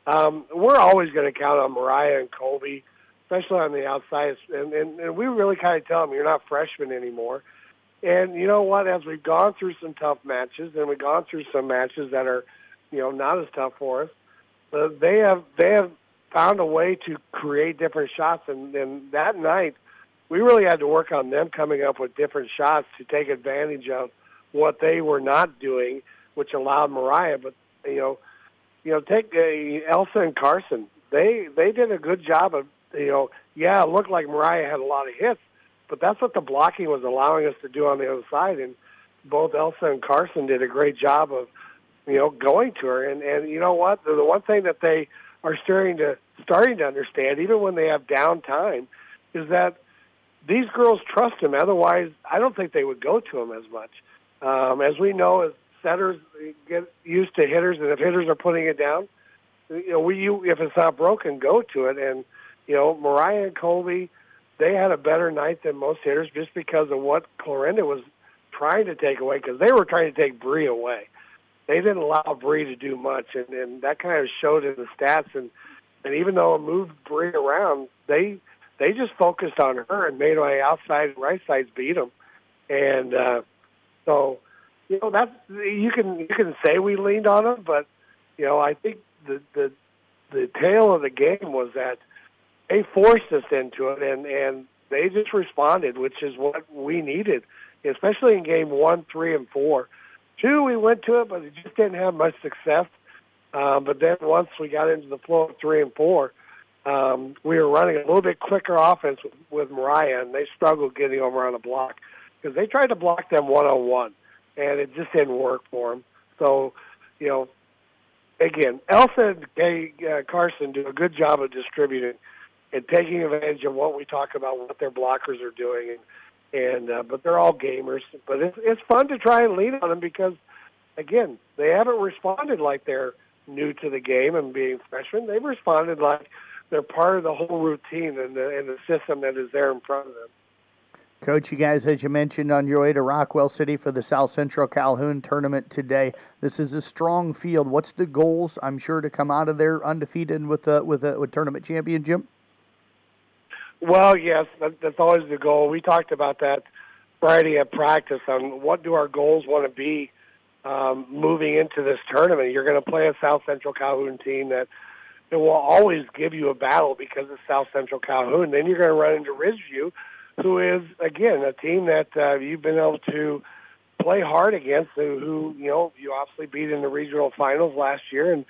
[SPEAKER 13] We're always going to count on Mariah and Colby, especially on the outside. And we really kind of tell them, you're not freshmen anymore. And you know what? As we've gone through some tough matches, and we've gone through some matches that are, not as tough for us, they have found a way to create different shots. And that night, we really had to work on them coming up with different shots to take advantage of what they were not doing, which allowed Mariah. But take Elsa and Carson. They did a good job of, it looked like Mariah had a lot of hits, but that's what the blocking was allowing us to do on the other side. And both Elsa and Carson did a great job of, going to her. And you know what? The one thing that they are starting to understand, even when they have downtime, is that these girls trust him. Otherwise, I don't think they would go to him as much. As we know, as setters get used to hitters, and if hitters are putting it down, if it's not broken, go to it. And Mariah and Colby, they had a better night than most hitters just because of what Clarinda was trying to take away, because they were trying to take Bree away. They didn't allow Bree to do much, and that kind of showed in the stats. And even though it moved Bree around, they just focused on her and made my outside and right sides beat them. And so, that's you can say we leaned on them, but I think the tail of the game was that they forced us into it, and they just responded, which is what we needed, especially in game 1, 3, and 4. 2, we went to it, but it just didn't have much success. But then once we got into the flow of 3 and 4, we were running a little bit quicker offense with Mariah, and they struggled getting over on the block because they tried to block them one-on-one, and it just didn't work for them. So, again, Elsa and Carson do a good job of distributing and taking advantage of what we talk about, what their blockers are doing, but they're all gamers. But it's fun to try and lean on them because, again, they haven't responded like they're new to the game and being freshmen. They've responded like they're part of the whole routine and the system that is there in front of them.
[SPEAKER 2] Coach, you guys, as you mentioned, on your way to Rockwell City for the South Central Calhoun tournament today. This is a strong field. What's the goals? I'm sure to come out of there undefeated with a tournament championship.
[SPEAKER 13] Well, yes, that's always the goal. We talked about that Friday at practice on what do our goals want to be moving into this tournament. You're going to play a South Central Calhoun team that it will always give you a battle because of South Central Calhoun. Then you're going to run into Ridgeview, who is, again, a team that you've been able to play hard against, who you obviously beat in the regional finals last year, and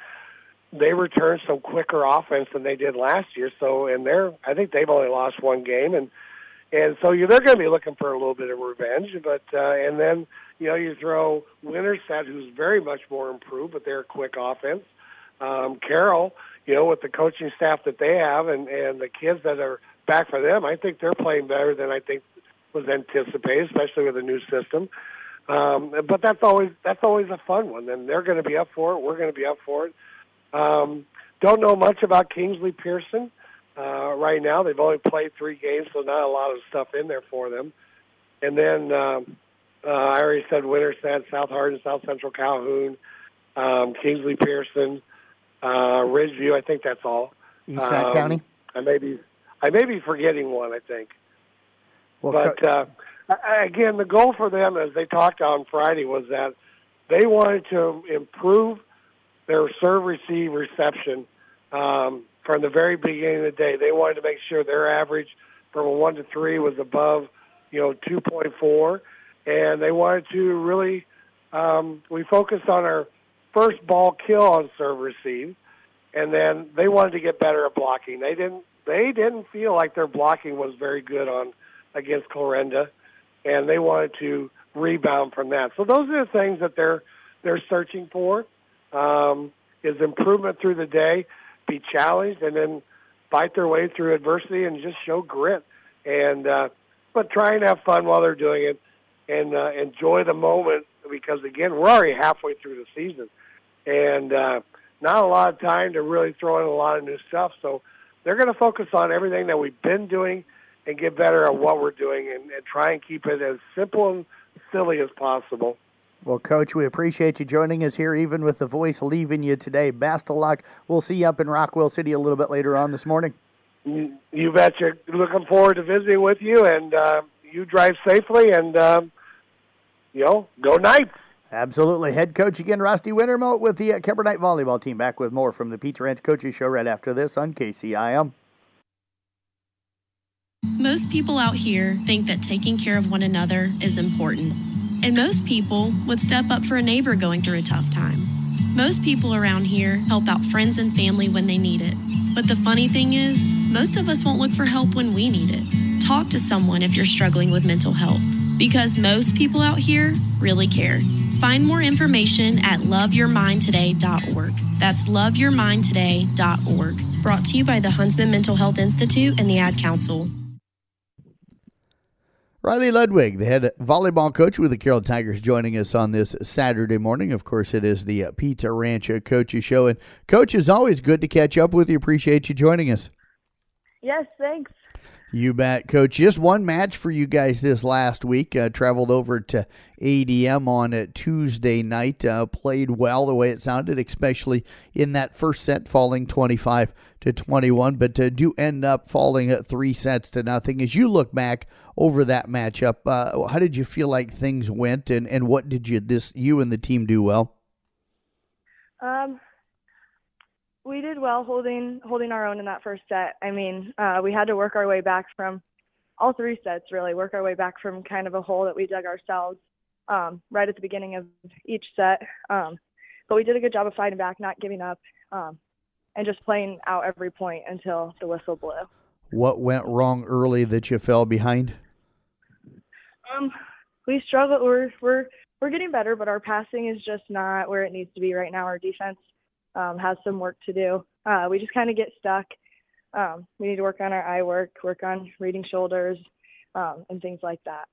[SPEAKER 13] they returned some quicker offense than they did last year. So, I think they've only lost one game, and so they're going to be looking for a little bit of revenge. But and then you throw Winterset, who's very much more improved, but they're a quick offense. Carroll, with the coaching staff that they have, and the kids that are back for them, I think they're playing better than I think was anticipated, especially with the new system. But that's always a fun one, and they're going to be up for it. We're going to be up for it. Don't know much about Kingsley Pearson right now. They've only played 3 games, so not a lot of stuff in there for them. And then I already said Winterset, South Hardin, South Central Calhoun, Kingsley Pearson, Ridgeview. I think that's all.
[SPEAKER 2] East Sac County.
[SPEAKER 13] I may be forgetting one, I think.
[SPEAKER 2] Well,
[SPEAKER 13] but again, the goal for them, as they talked on Friday, was that they wanted to improve their serve-receive reception from the very beginning of the day. They wanted to make sure their average from a 1 to 3 was above, 2.4, and they wanted to really. We focused on our first ball kill on serve-receive, and then they wanted to get better at blocking. They didn't feel like their blocking was very good against Clarinda, and they wanted to rebound from that. So those are the things that they're searching for. Is improvement through the day, be challenged, and then fight their way through adversity and just show grit. And but try and have fun while they're doing it, and enjoy the moment because, again, we're already halfway through the season, and not a lot of time to really throw in a lot of new stuff. So they're going to focus on everything that we've been doing and get better at what we're doing and try and keep it as simple and silly as possible.
[SPEAKER 2] Well, Coach, we appreciate you joining us here, even with the voice leaving you today. Best of luck. We'll see you up in Rockwell City a little bit later on this morning.
[SPEAKER 13] You betcha. Looking forward to visiting with you, and you drive safely, and, go Knights.
[SPEAKER 2] Absolutely. Head coach again, Rusty Wintermote with the Kemper Knight volleyball team. Back with more from the Pizza Ranch Coaches Show right after this on KCIM.
[SPEAKER 14] Most people out here think that taking care of one another is important. And most people would step up for a neighbor going through a tough time. Most people around here help out friends and family when they need it. But the funny thing is, most of us won't look for help when we need it. Talk to someone if you're struggling with mental health, because most people out here really care. Find more information at loveyourmindtoday.org. That's loveyourmindtoday.org. Brought to you by the Huntsman Mental Health Institute and the Ad Council.
[SPEAKER 2] Riley Ludwig, the head volleyball coach with the Carroll Tigers, joining us on this Saturday morning. Of course, it is the Pizza Ranch Coaches Show. And, Coach, it's always good to catch up with you. Appreciate you joining us.
[SPEAKER 15] Yes, thanks.
[SPEAKER 2] You bet, Coach. Just one match for you guys this last week. Traveled over to ADM on a Tuesday night. Played well the way it sounded, especially in that first set, falling 25-21. But do end up falling at 3-0. As you look back over that matchup, how did you feel like things went, and what did you and the team do well?
[SPEAKER 15] We did well holding our own in that first set. I mean, we had to work our way back from all 3 sets, really, work our way back from kind of a hole that we dug ourselves right at the beginning of each set. But we did a good job of fighting back, not giving up, and just playing out every point until the whistle blew.
[SPEAKER 2] What went wrong early that you fell behind?
[SPEAKER 15] We struggled. We're getting better, but our passing is just not where it needs to be right now. Our defense has some work to do. We just kind of get stuck. We need to work on our eye work on reading shoulders, and things like that.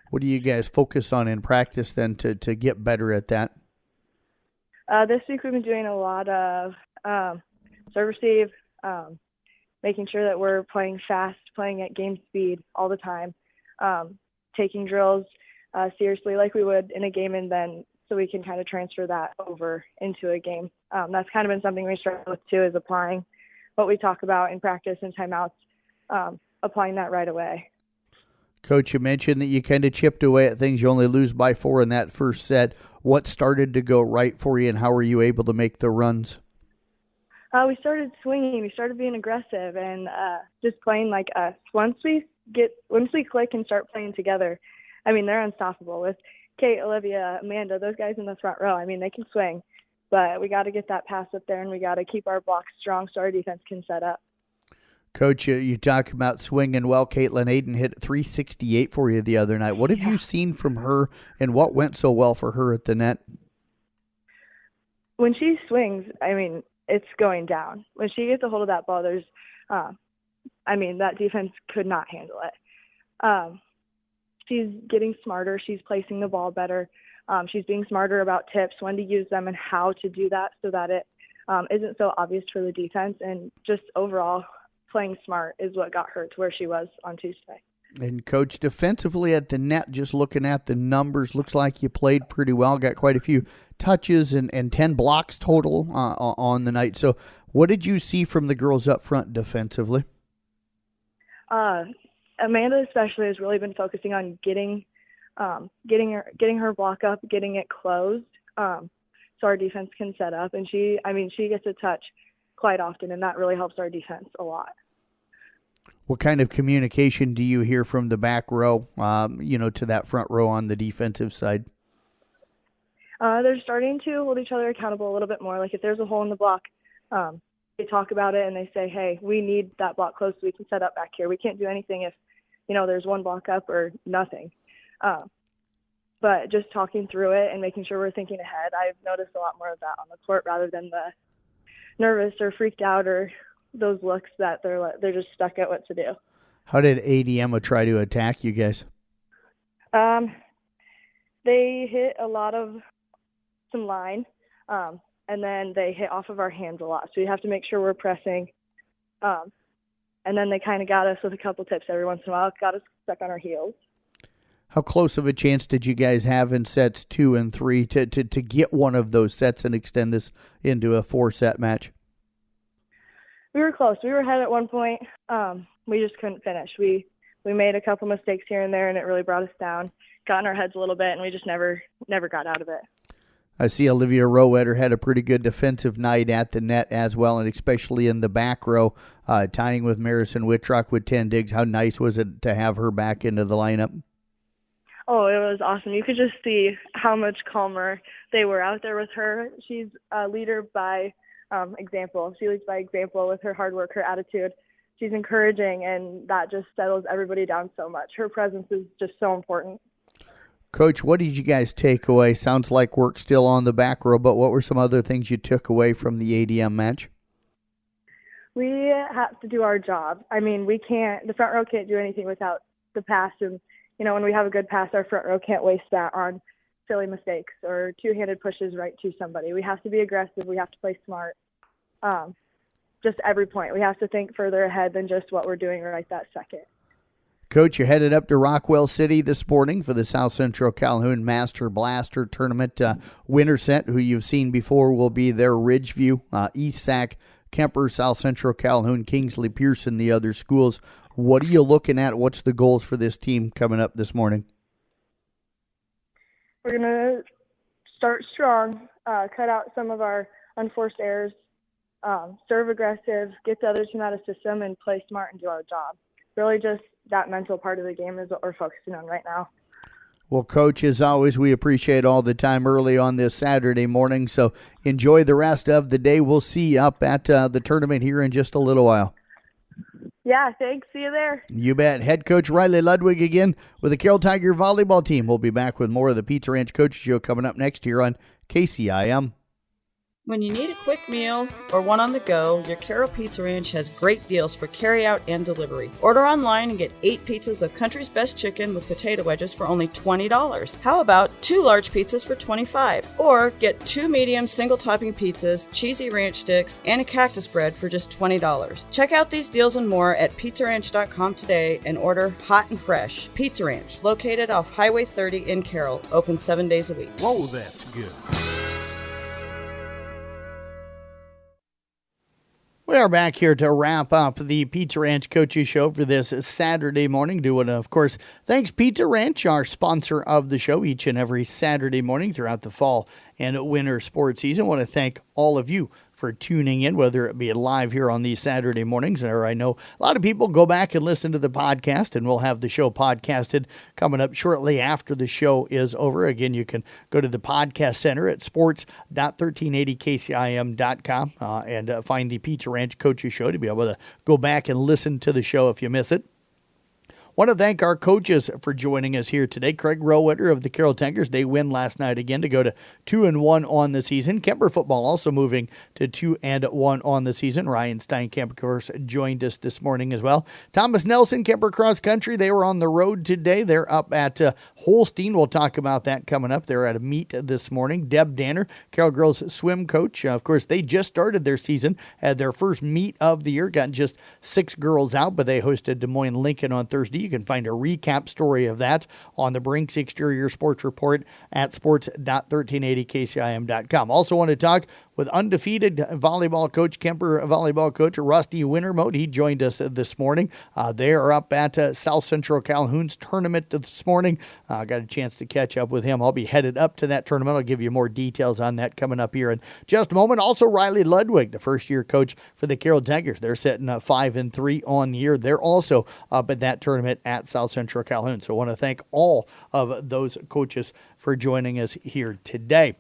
[SPEAKER 2] What do you guys focus on in practice then to get better at that?
[SPEAKER 15] This week we've been doing a lot of serve receive, making sure that we're playing fast, playing at game speed all the time, taking drills seriously like we would in a game, and then so we can kind of transfer that over into a game. That's kind of been something we struggle with too, is applying what we talk about in practice and timeouts, applying that right away.
[SPEAKER 2] Coach, you mentioned that you kind of chipped away at things. You only lose by 4 in that first set. What started to go right for you, and how were you able to make the runs?
[SPEAKER 15] We started swinging. We started being aggressive and just playing like us. Once we click and start playing together, I mean, they're unstoppable. With Kate, Olivia, Amanda, those guys in the front row, I mean, they can swing. But we got to get that pass up there, and we got to keep our blocks strong so our defense can set up.
[SPEAKER 2] Coach, you talk about swinging well. Caitlin Aiden hit 368 for you the other night. What have you seen from her, and what went so well for her at the net?
[SPEAKER 15] When she swings, I mean, it's going down. When she gets a hold of that ball, there's, that defense could not handle it. She's getting smarter. She's placing the ball better. She's being smarter about tips, when to use them, and how to do that so that it isn't so obvious for the defense. And just overall, playing smart is what got her to where she was on Tuesday.
[SPEAKER 2] And, Coach, defensively at the net, just looking at the numbers, looks like you played pretty well, got quite a few touches and 10 blocks total on the night. So what did you see from the girls up front defensively?
[SPEAKER 15] Amanda especially has really been focusing on getting her block up, getting it closed, so our defense can set up. And she gets a touch quite often, and that really helps our defense a lot.
[SPEAKER 2] What kind of communication do you hear from the back row, to that front row on the defensive side?
[SPEAKER 15] They're starting to hold each other accountable a little bit more. Like if there's a hole in the block, they talk about it and they say, hey, we need that block closed so we can set up back here. We can't do anything if, there's one block up or nothing. But just talking through it and making sure we're thinking ahead, I've noticed a lot more of that on the court rather than the nervous or freaked out or those looks that they're just stuck at what to do.
[SPEAKER 2] How did ADM try to attack you guys?
[SPEAKER 15] They hit a lot of some line, and then they hit off of our hands a lot. So you have to make sure we're pressing. And then they kind of got us with a couple tips every once in a while. It got us stuck on our heels.
[SPEAKER 2] How close of a chance did you guys have in sets 2 and 3 to get one of those sets and extend this into a 4-set match?
[SPEAKER 15] We were close. We were ahead at one point. We just couldn't finish. We made a couple mistakes here and there, and it really brought us down. Got in our heads a little bit, and we just never got out of it.
[SPEAKER 2] I see Olivia Rowetter had a pretty good defensive night at the net as well, and especially in the back row, tying with Marison Wittrock with 10 digs. How nice was it to have her back into the lineup?
[SPEAKER 15] Oh, it was awesome. You could just see how much calmer they were out there with her. She's a leader by example. She leads by example with her hard work, her attitude. She's encouraging, and that just settles everybody down so much. Her presence is just so important.
[SPEAKER 2] Coach, what did you guys take away? Sounds like work still on the back row, but what were some other things you took away from the ADM match?
[SPEAKER 15] We have to do our job. I mean, the front row can't do anything without the pass. And, when we have a good pass, our front row can't waste that on silly mistakes or two-handed pushes right to somebody. We have to be aggressive. We have to play smart. just every point. We have to think further ahead than just what we're doing right that second.
[SPEAKER 2] Coach, you're headed up to Rockwell City this morning for the South Central Calhoun Master Blaster Tournament. Winner set, who you've seen before, will be there. Ridgeview, East Sac, Kemper, South Central Calhoun, Kingsley Pearson, the other schools. What are you looking at? What's the goals for this team coming up this morning?
[SPEAKER 15] We're going to start strong, cut out some of our unforced errors, serve aggressive, get the other team out of system, and play smart and do our job. Really just that mental part of the game is what we're focusing on right now.
[SPEAKER 2] Well, Coach, as always, we appreciate all the time early on this Saturday morning, so enjoy the rest of the day. We'll see you up at the tournament here in just a little while.
[SPEAKER 15] Yeah, thanks. See you there.
[SPEAKER 2] You bet. Head coach Riley Ludwig again with the Carroll Tiger volleyball team. We'll be back with more of the Pizza Ranch Coaches Show coming up next year on KCIM.
[SPEAKER 3] When you need a quick meal or one on the go, your Carroll Pizza Ranch has great deals for carryout and delivery. Order online and get 8 pizzas of Country's Best Chicken with potato wedges for only $20. How about 2 large pizzas for $25? Or get 2 medium single-topping pizzas, cheesy ranch sticks, and a cactus bread for just $20. Check out these deals and more at pizzaranch.com today and order hot and fresh. Pizza Ranch, located off Highway 30 in Carroll, open 7 days a week.
[SPEAKER 1] Whoa, that's good.
[SPEAKER 2] We are back here to wrap up the Pizza Ranch Coaches Show for this Saturday morning. Doing, of course, thanks Pizza Ranch, our sponsor of the show each and every Saturday morning throughout the fall and winter sports season. I want to thank all of you for tuning in, whether it be live here on these Saturday mornings, or I know a lot of people go back and listen to the podcast, and we'll have the show podcasted coming up shortly after the show is over. Again, you can go to the podcast center at sports.1380kcim.com and find the Pizza Ranch Coaches Show to be able to go back and listen to the show if you miss it. Want to thank our coaches for joining us here today. Craig Rowetter of the Carroll Tigers, they win last night again to go to 2-1 on the season. Kemper football also moving to 2-1 on the season. Ryan Steinkamp, of course, joined us this morning as well. Thomas Nelson, Kemper Cross Country, they were on the road today. They're up at Holstein. We'll talk about that coming up. They're at a meet this morning. Deb Danner, Carroll Girls swim coach. Of course, they just started their season, had their first meet of the year, got just 6 girls out, but they hosted Des Moines Lincoln on Thursday. You can find a recap story of that on the Brinks Exterior Sports Report at sports.1380kcim.com. Also want to talk with undefeated volleyball coach, Kemper volleyball coach Rusty Wintermote. He joined us this morning. They are up at South Central Calhoun's tournament this morning. Got a chance to catch up with him. I'll be headed up to that tournament. I'll give you more details on that coming up here in just a moment. Also, Riley Ludwig, the first-year coach for the Carroll Tigers. They're sitting 5-3 on the year. They're also up at that tournament at South Central Calhoun. So I want to thank all of those coaches for joining us here today.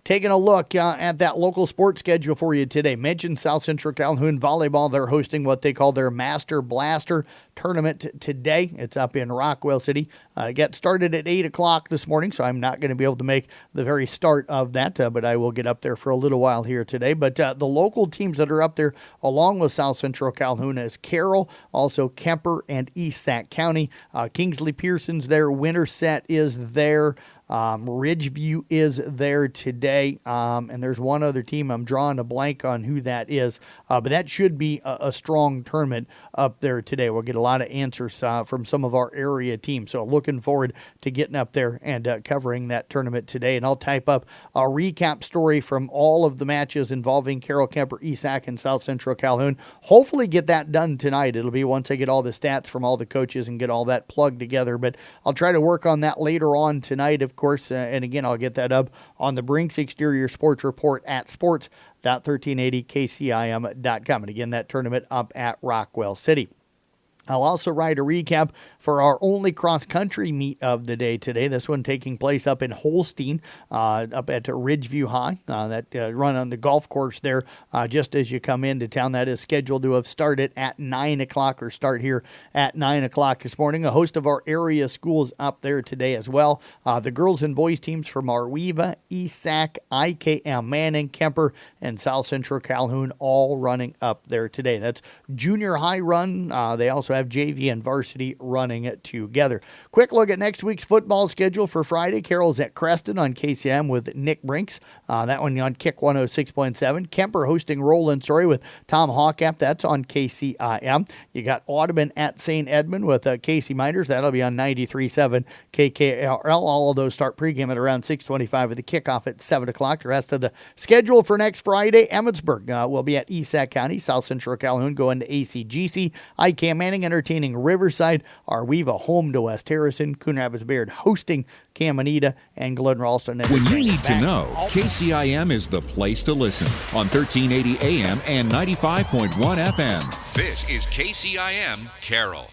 [SPEAKER 2] Taking a look at that local sports schedule for you today. Mentioned South Central Calhoun Volleyball. They're hosting what they call their Master Blaster Tournament today. It's up in Rockwell City. Got started at 8 o'clock this morning, so I'm not going to be able to make the very start of that, but I will get up there for a little while here today. But the local teams that are up there, along with South Central Calhoun, is Carroll, also Kemper, and East Sac County. Kingsley Pearson's there. Winterset is there. Ridgeview is there today, and there's one other team. I'm drawing a blank on who that is, but that should be a strong tournament up there today. We'll get a lot of answers from some of our area teams, so looking forward to getting up there and covering that tournament today. And I'll type up a recap story from all of the matches involving Carroll, Kemper, East Sac, and South Central Calhoun. Hopefully get that done tonight. It'll be once I get all the stats from all the coaches and get all that plugged together, but I'll try to work on that later on tonight, of course, and again, I'll get that up on the Brinks Exterior Sports Report at sports.1380kcim.com. And again, that tournament up at Rockwell City. I'll also write a recap for our only cross-country meet of the day today. This one taking place up in Holstein, up at Ridgeview High. That run on the golf course there just as you come into town. That is scheduled to have started at 9 o'clock or start here at 9 o'clock this morning. A host of our area schools up there today as well. The girls and boys teams from Arweva, East Sac, IKM Manning, Kemper, and South Central Calhoun all running up there today. That's junior high run. They also have have JV and varsity running it together. Quick look at next week's football schedule for Friday. Carroll's at Creston on KCIM with Nick Brinks. That one on Kick 106.7. Kemper hosting Roland Story with Tom Hawkap. That's on KCIM. You got Audubon at St. Edmund with Casey Minders. That'll be on 93.7 KKRL. All of those start pregame at around 6:25 with the kickoff at 7 o'clock. The rest of the schedule for next Friday, Emmetsburg will be at Esac County. South Central Calhoun going to ACGC. ICAM Manning entertaining Riverside. Arweva home to West Harrison. Coon Rapids Bayard hosting Caminita, and Glen Ralston.
[SPEAKER 16] When you need to know, KCIM is the place to listen on 1380 AM and 95.1 FM.
[SPEAKER 17] This is KCIM Carroll.